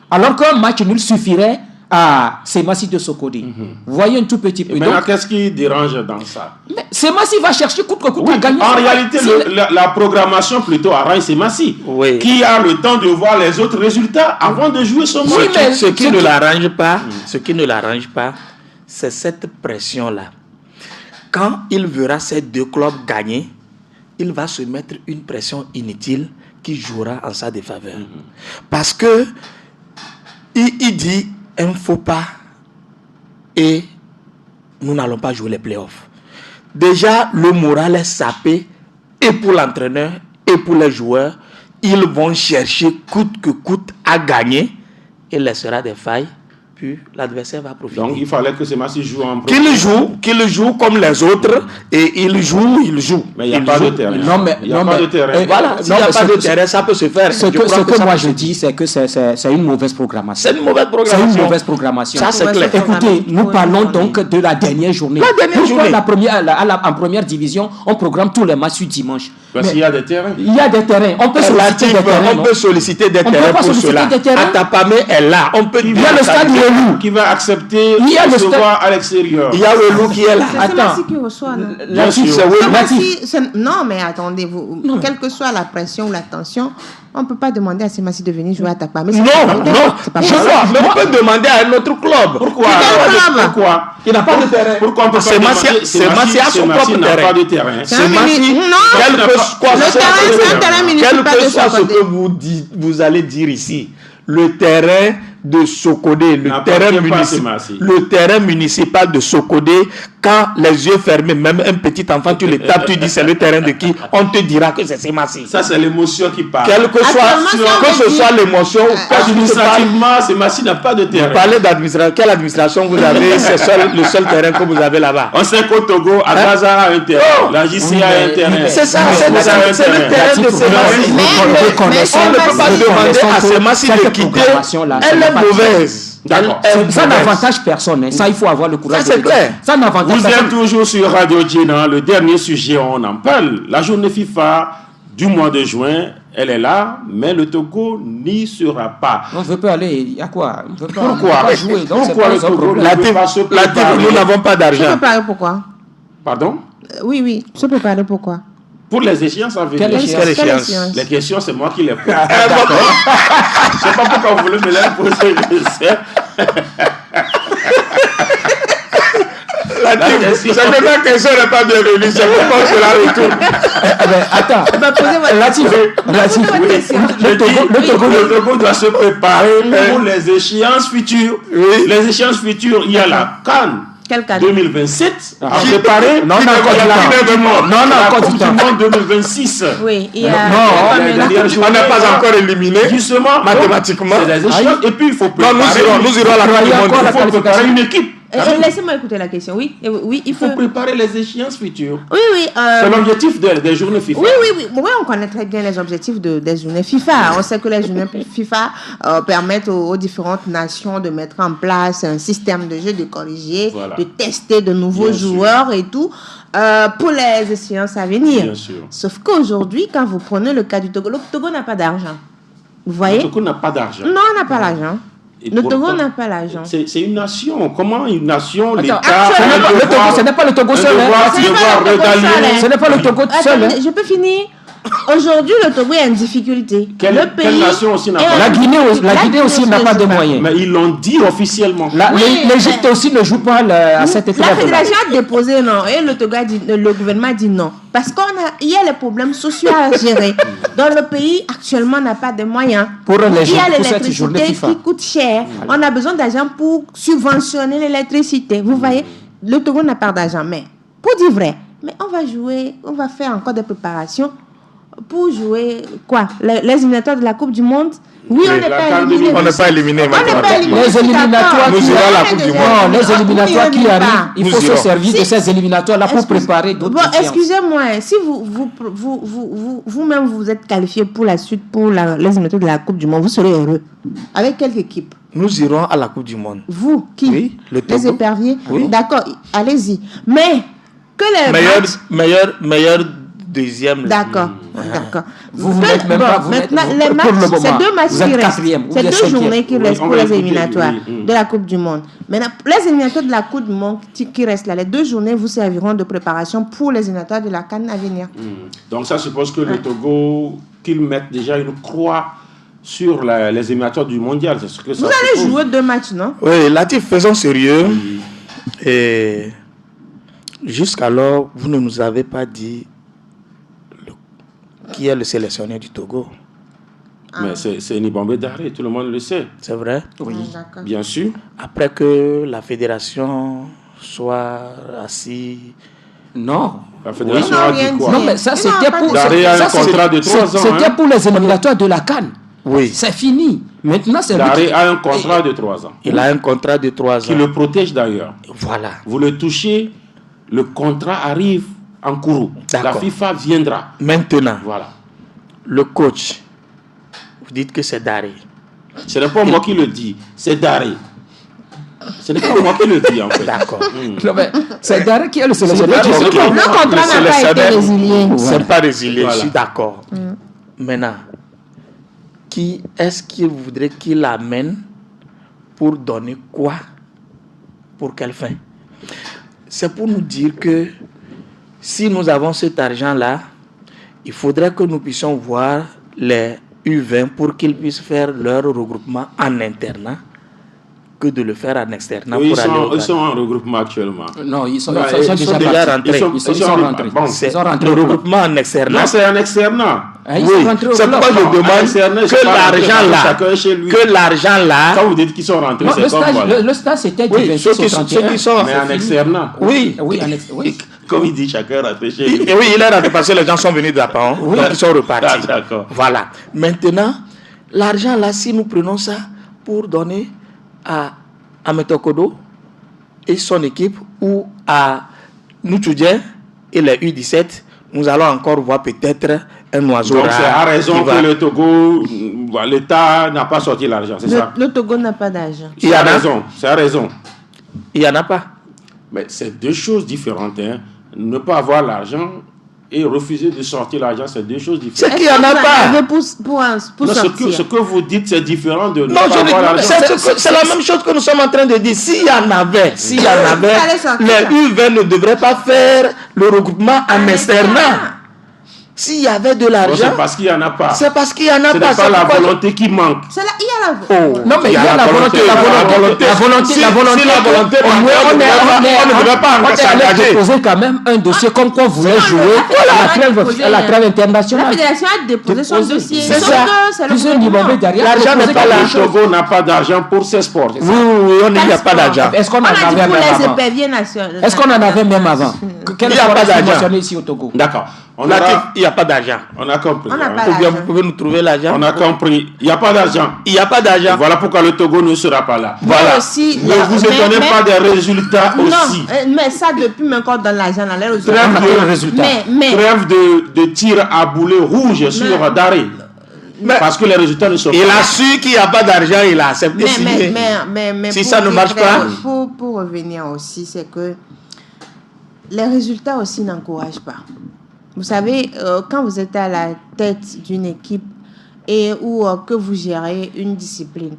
alors qu'un match nul suffirait à Semassi de Sokodi. Vous voyez un tout petit peu. Maintenant, qu'est-ce qui dérange dans ça? Semassi va chercher coûte que coûte à gagner. En réalité, la programmation plutôt arrange Semassi, qui a le temps de voir les autres résultats avant de jouer son match. Ce qui ne l'arrange pas, c'est cette pression-là. Quand il verra ces deux clubs gagner, il va se mettre une pression inutile qui jouera en sa défaveur. Parce que il dit un faux pas et nous n'allons pas jouer les playoffs. Déjà, le moral est sapé et pour l'entraîneur et pour les joueurs. Ils vont chercher coûte que coûte à gagner et laissera des failles. Puis l'adversaire va profiter. Donc il fallait que Semassi joue en premier. Qu'il joue comme les autres et il joue. Mais il n'y a pas de terrain. Il n'y a pas de terrain. Voilà, s'il n'y a pas de terrain, ça peut se faire. Ce que moi je dis, c'est que c'est une mauvaise programmation. C'est une mauvaise programmation. Ça, c'est clair. Écoutez, nous parlons donc de la dernière journée. En première division, on programme tous les matchs sur dimanche. Parce qu'il y a des terrains. Il y a des terrains. On peut solliciter des terrains. pour cela. Atapamé est là. On peut il y a le stade Loup qui va accepter de recevoir à l'extérieur. Il y a le Loup qui est là. C'est Semassi qui reçoit, non? Non, mais attendez-vous. Quelle que soit la pression ou la tension, on ne peut pas demander à Semassi de venir jouer à Tapamé. Non. Mais on peut demander à un autre club. Pourquoi? Il n'a pas de terrain. Pourquoi on peut pas demander? Semassi a son propre n'a pas de terrain. Semassi, quel que soit ce que vous allez dire ici, le terrain de Sokodé, le terrain municipal de Sokodé, quand les yeux fermés, même un petit enfant, tu le tapes, tu dis c'est le terrain de qui, on te dira que c'est Semassi. Ça, c'est l'émotion qui parle. Quelle que ce soit l'émotion, administrativement, Semassi n'a pas de terrain. Vous parlez d'administration, quelle administration vous avez? C'est le seul terrain que vous avez là-bas. On sait qu'au Togo, Agaza a un terrain, la JC a un terrain. C'est ça, c'est le terrain de Semassi. On ne peut pas demander à Semassi de quitter. Elle est mauvaise. D'accord. Ça n'avantage personne. Ça, il faut avoir le courage. Ça, c'est clair. Ça n'avantage personne. Vous êtes toujours sur Radio Djena. Le dernier sujet, on en parle. La journée FIFA du mois de juin Elle est là, mais le Togo n'y sera pas. On ne veut pas aller. Il y a quoi? On ne veut pas, Pourquoi jouer. Donc pourquoi le Togo La nous n'avons pas d'argent. Se préparer pourquoi? Pardon? Oui. Se préparer pourquoi? Pour les échéances à venir. Quelle échéance? Les questions, c'est moi qui les pose. D'accord. Je ne sais pas pourquoi vous voulez me les poser. La question n'est pas bienvenue, c'est pourquoi cela retourne. Attends. Le Togo doit se préparer pour les échéances futures. Oui. Les échéances futures, il y a la CAN. Quel cas? 2027 à préparer. Non, la Coupe du Monde 2026. Oui, il y a. On n'est pas encore éliminé. Justement, mathématiquement. C'est des échéances. Et puis il faut préparer. Nous irons à la Coupe du Monde. Il faut préparer une équipe. Laissez-moi écouter la question. Oui, Il faut préparer les échéances futures. Oui. C'est l'objectif des journées FIFA. Oui. Moi, on connaît très bien les objectifs des journées FIFA. On sait que les journées FIFA permettent aux différentes nations de mettre en place un système de jeu, de corriger, de tester de nouveaux joueurs et tout, pour les échéances à venir. Bien sûr. Sauf qu'aujourd'hui, quand vous prenez le cas du Togo, le Togo n'a pas d'argent. Vous voyez? Le Togo n'a pas d'argent. Non, on n'a pas l'argent. Le Togo n'a pas l'argent. C'est une nation. Comment une nation, l'État... Ce n'est pas le Togo seul. Ce n'est pas le Togo seul. Je peux finir. Aujourd'hui, le Togo est en difficulté. Quelle nation aussi n'a pas? La Guinée aussi n'a pas de moyens. Mais ils l'ont dit officiellement. L'Égypte aussi ne joue pas à cette étape. La fédération a déposé non. Et le Togo a dit, le gouvernement a dit non. Parce qu'il y a les problèmes sociaux à gérer. Dans le pays, actuellement, n'a pas de moyens. Il y a l'électricité qui coûte cher. On a besoin d'argent pour subventionner l'électricité. Vous voyez, le Togo n'a pas d'argent. Mais, pour dire vrai, mais on va faire encore des préparations pour jouer quoi? Les éliminatoires de la Coupe du Monde. Oui, on n'est pas éliminé. On n'est pas éliminé. Les éliminatoires les éliminatoires qui arrivent, il faut se servir de ces éliminatoires-là pour préparer d'autres échéances. Excusez-moi, si vous-même vous êtes qualifié pour la suite, pour les éliminatoires de la Coupe du Monde, vous serez heureux. Avec quelle équipe? Nous irons à la Coupe du Monde. Vous, qui? Oui, le Togo. Les éperviers? Oui. D'accord, allez-y. Mais, que les meilleur deuxième. D'accord. Vous n'êtes même pas. Maintenant, les matchs, c'est 2 matchs qui restent. C'est 2 journées qui restent pour les éliminatoires de la Coupe du Monde. Maintenant, les éliminatoires de la Coupe du Monde qui restent là, les 2 journées vous serviront de préparation pour les éliminatoires de la CAN à venir. Donc ça suppose que le Togo, qu'ils mettent déjà une croix sur les éliminatoires du mondial. C'est ce que ça vous allez jouer 2 matchs, non? Oui, Latif, faisons sérieux. Et jusqu'alors, vous ne nous avez pas dit qui est le sélectionneur du Togo. Mais c'est Nibambe Daré, tout le monde le sait. C'est vrai? Oui, bien sûr. Après que la fédération soit assise... Non. La fédération a dit quoi? Non, mais ça c'était pour... Daré a un contrat de 3 ans. C'était pour les éliminatoires de la CAN. Oui. C'est fini. Maintenant, c'est Daré a un contrat de 3 ans. Il a un contrat de 3 ans. Qui le protège d'ailleurs. Voilà. Vous le touchez, le contrat arrive en cours. La FIFA viendra. Maintenant, voilà. Le coach, vous dites que c'est Daré. Ce n'est pas moi qui le dis, c'est Daré. Ce n'est pas moi qui le dis en fait. D'accord. C'est Daré qui est le sélectionneur. Le contrat n'a pas été résilié. C'est pas résilié, je suis d'accord. Maintenant, qui est-ce qu'il voudrait qu'il amène pour donner quoi? Pour quelle fin? C'est pour nous dire que si nous avons cet argent-là, il faudrait que nous puissions voir les U20 pour qu'ils puissent faire leur regroupement en internat que de le faire en externat. Oui, ils sont en regroupement actuellement. Non, ils sont déjà rentrés. Ils sont rentrés. Le regroupement en externat. Non, c'est en externat. Oui, c'est pourquoi je demande que l'argent-là... Quand vous dites qu'ils sont rentrés, c'est comme... Le stage, c'était du 26 au 31. Mais en externat. Oui. Comme il dit, chacun est rentré chez lui. Et oui, il est rentré parce que les gens sont venus d'Apan, donc ils sont repartis. D'accord. Voilà. Maintenant, l'argent là, si nous prenons ça pour donner à Metokodo et son équipe ou à Noutchoudien et les U17, nous allons encore voir peut-être un oiseau rare. Donc c'est à raison que le Togo, l'État n'a pas sorti l'argent, c'est ça? Le Togo n'a pas d'argent. C'est à raison, c'est à raison. Il n'y en a pas. Mais c'est 2 choses différentes. Hein. Ne pas avoir l'argent et refuser de sortir l'argent, c'est deux choses différentes. C'est qu'il n'y en a pas. Pour Ce que vous dites, c'est différent de non, c'est la même chose que nous sommes en train de dire. S'il y en avait, les UV ne devraient pas faire le regroupement en externat. S'il y avait de l'argent, c'est parce qu'il n'y en a pas. C'est parce qu'il n'y en a pas. C'est pas la volonté qui manque. Il y a la volonté. Non, mais il y a la volonté. Si la volonté on ne devrait pas s'engager. Poser quand même un dossier comme quoi vous voulez jouer à la trêve internationale. La fédération a déposé son dossier. C'est ça. L'argent n'est pas là. Le Togo n'a pas d'argent pour ses sports. Oui, on n'y a pas d'argent. Est-ce qu'on en avait même avant? Est-ce qu'on en avait même avant? Il n'y a pas d'argent ici au Togo. D'accord. Il n'y a pas d'argent. On a compris. Vous pouvez nous trouver l'argent. On a compris. Il n'y a pas d'argent. Il n'y a pas d'argent. Voilà pourquoi le Togo ne sera pas là. Voilà. Ne vous étonnez pas des résultats aussi. Non, mais ça depuis même quand dans l'argent, dans les résultats. Trêve de tir à boulet rouge sur Daré. Parce que les résultats ne sont pas. Il a su qu'il n'y a pas d'argent, il a accepté. Mais si ça ne marche pas. Pour revenir aussi, c'est que les résultats aussi n'encouragent pas. Vous savez, quand vous êtes à la tête d'une équipe ou que vous gérez une discipline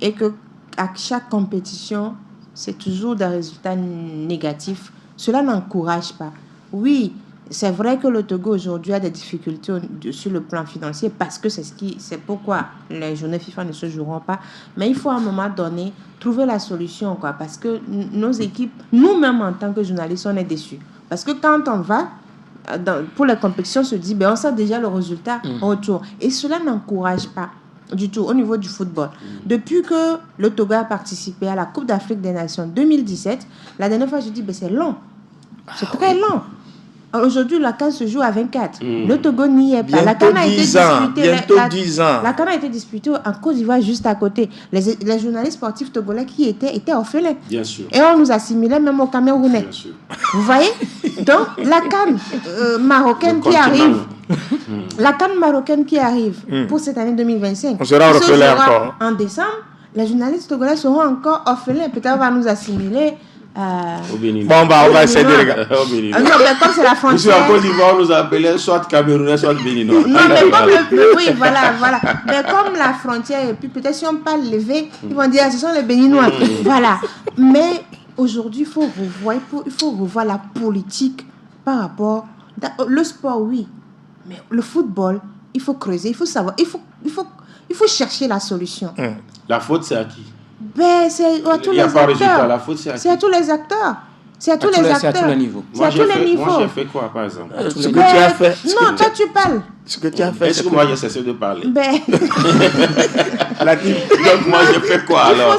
et que à chaque compétition, c'est toujours des résultats négatifs, cela n'encourage pas. Oui, c'est vrai que le Togo aujourd'hui a des difficultés sur le plan financier parce que c'est pourquoi les journées FIFA ne se joueront pas. Mais il faut à un moment donné trouver la solution, quoi, parce que nos équipes, nous-mêmes en tant que journalistes, on est déçus. Parce que quand on va pour la compétition, on se dit, on sait déjà le résultat au retour. Et cela n'encourage pas du tout au niveau du football. Depuis que le Togo a participé à la Coupe d'Afrique des Nations 2017, la dernière fois, je dis, c'est long. C'est très long. Aujourd'hui, la CAN se joue à 24. Le Togo n'y est pas. La CAN a été disputée. 10 ans. La CAN a été disputée en Côte d'Ivoire juste à côté. Les journalistes sportifs togolais qui étaient orphelins. Bien sûr. Et on nous assimilait même aux Camerounais. Bien sûr. Vous voyez? Donc, la CAN marocaine qui arrive. La CAN marocaine qui arrive pour cette année 2025. On sera orphelins encore. En décembre, les journalistes togolais seront encore orphelins. Peut-être on va nous assimiler. Au Bénin. On va essayer de regarder. Non, mais comme c'est la frontière. Ici en Côte d'Ivoire, on nous appelait soit Camerounais, soit Béninois. Non, mais comme oui, voilà. Mais comme la frontière, et puis peut-être si on parle levé, ils vont dire ce sont les Béninois. Voilà. Mais aujourd'hui, il faut revoir la politique par rapport. Le sport, oui. Mais le football, il faut creuser, il faut savoir, il faut chercher la solution. La faute, c'est à qui? C'est à tous les acteurs. La faute, c'est à tous les acteurs. C'est à tous les acteurs. C'est à tous les niveaux. Moi, j'ai fait quoi, par exemple? Ce que tu as fait. Non, toi, tu parles. Ce que tu as fait. Est-ce que moi, j'ai cessé de parler? Donc, moi, j'ai fait quoi alors?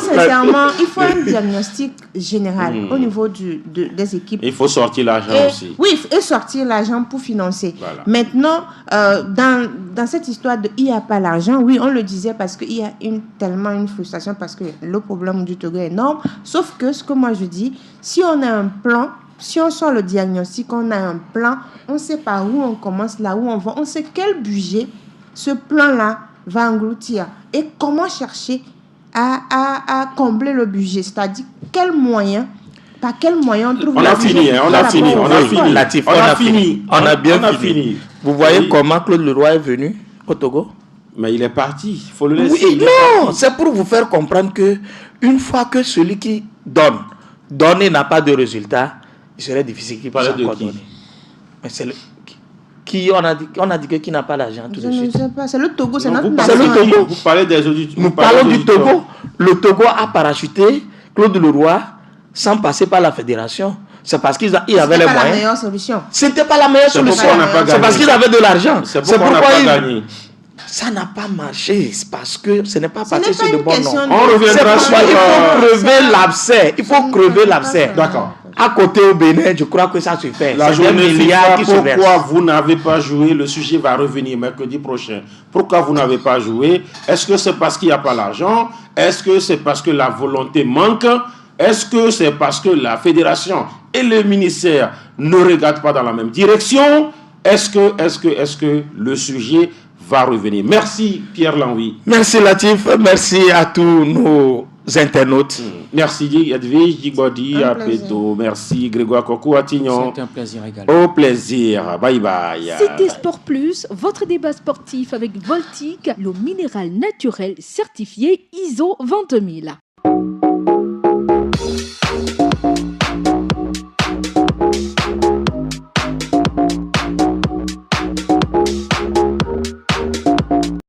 Il faut un diagnostic général au niveau des équipes. Il faut sortir l'argent aussi. Oui, et sortir l'argent pour financer. Voilà. Maintenant, dans cette histoire de il n'y a pas l'argent, oui, on le disait parce qu'il y a tellement une frustration parce que le problème du Togo est énorme. Sauf que ce que moi je dis, si on a un plan, si on sort le diagnostic, on a un plan, on sait par où on commence, là où on va, on sait quel budget ce plan-là va engloutir et comment chercher à combler le budget, c'est-à-dire par quel moyen on trouve. On a fini. On a bien fini. Vous voyez comment Claude Leroy est venu au Togo? Mais il est parti, il faut le laisser. Oui, non, c'est pour vous faire comprendre que une fois que celui qui donne et n'a pas de résultat, il serait difficile qu'il puisse encore donner. Mais c'est on a dit que qui n'a pas l'argent tout de suite. Je ne sais pas, c'est le Togo, c'est notre nation. C'est le Togo. Vous parlez des auditeurs. Nous parlons du Togo. Le Togo a parachuté Claude Leroy sans passer par la fédération. C'est parce qu'ils avaient les moyens. C'était pas la meilleure solution. C'était pas la meilleure solution. C'est parce qu'ils avaient de l'argent. C'est pourquoi on n'a pas gagné. Ça n'a pas marché parce que ce n'est pas parti sur de bons noms. On reviendra sur. Il faut crever l'abcès. D'accord. À côté au Bénin, je crois que ça se fait. La journée FIFA, pourquoi vous n'avez pas joué? Le sujet va revenir mercredi prochain. Pourquoi vous n'avez pas joué? Est-ce que c'est parce qu'il n'y a pas l'argent? Est-ce que c'est parce que la volonté manque? Est-ce que c'est parce que la fédération et le ministère ne regardent pas dans la même direction? Est-ce que le sujet va revenir? Merci Pierre Lanvy. Merci Latif, merci à tous nos internautes. Merci Edwige Djigbodi Apeto. Merci Grégoire Kokou Attignon. C'était un plaisir également. Au plaisir. Bye bye. C'était Sport Plus, votre débat sportif avec Voltic, l'eau minérale naturelle certifiée ISO 20000.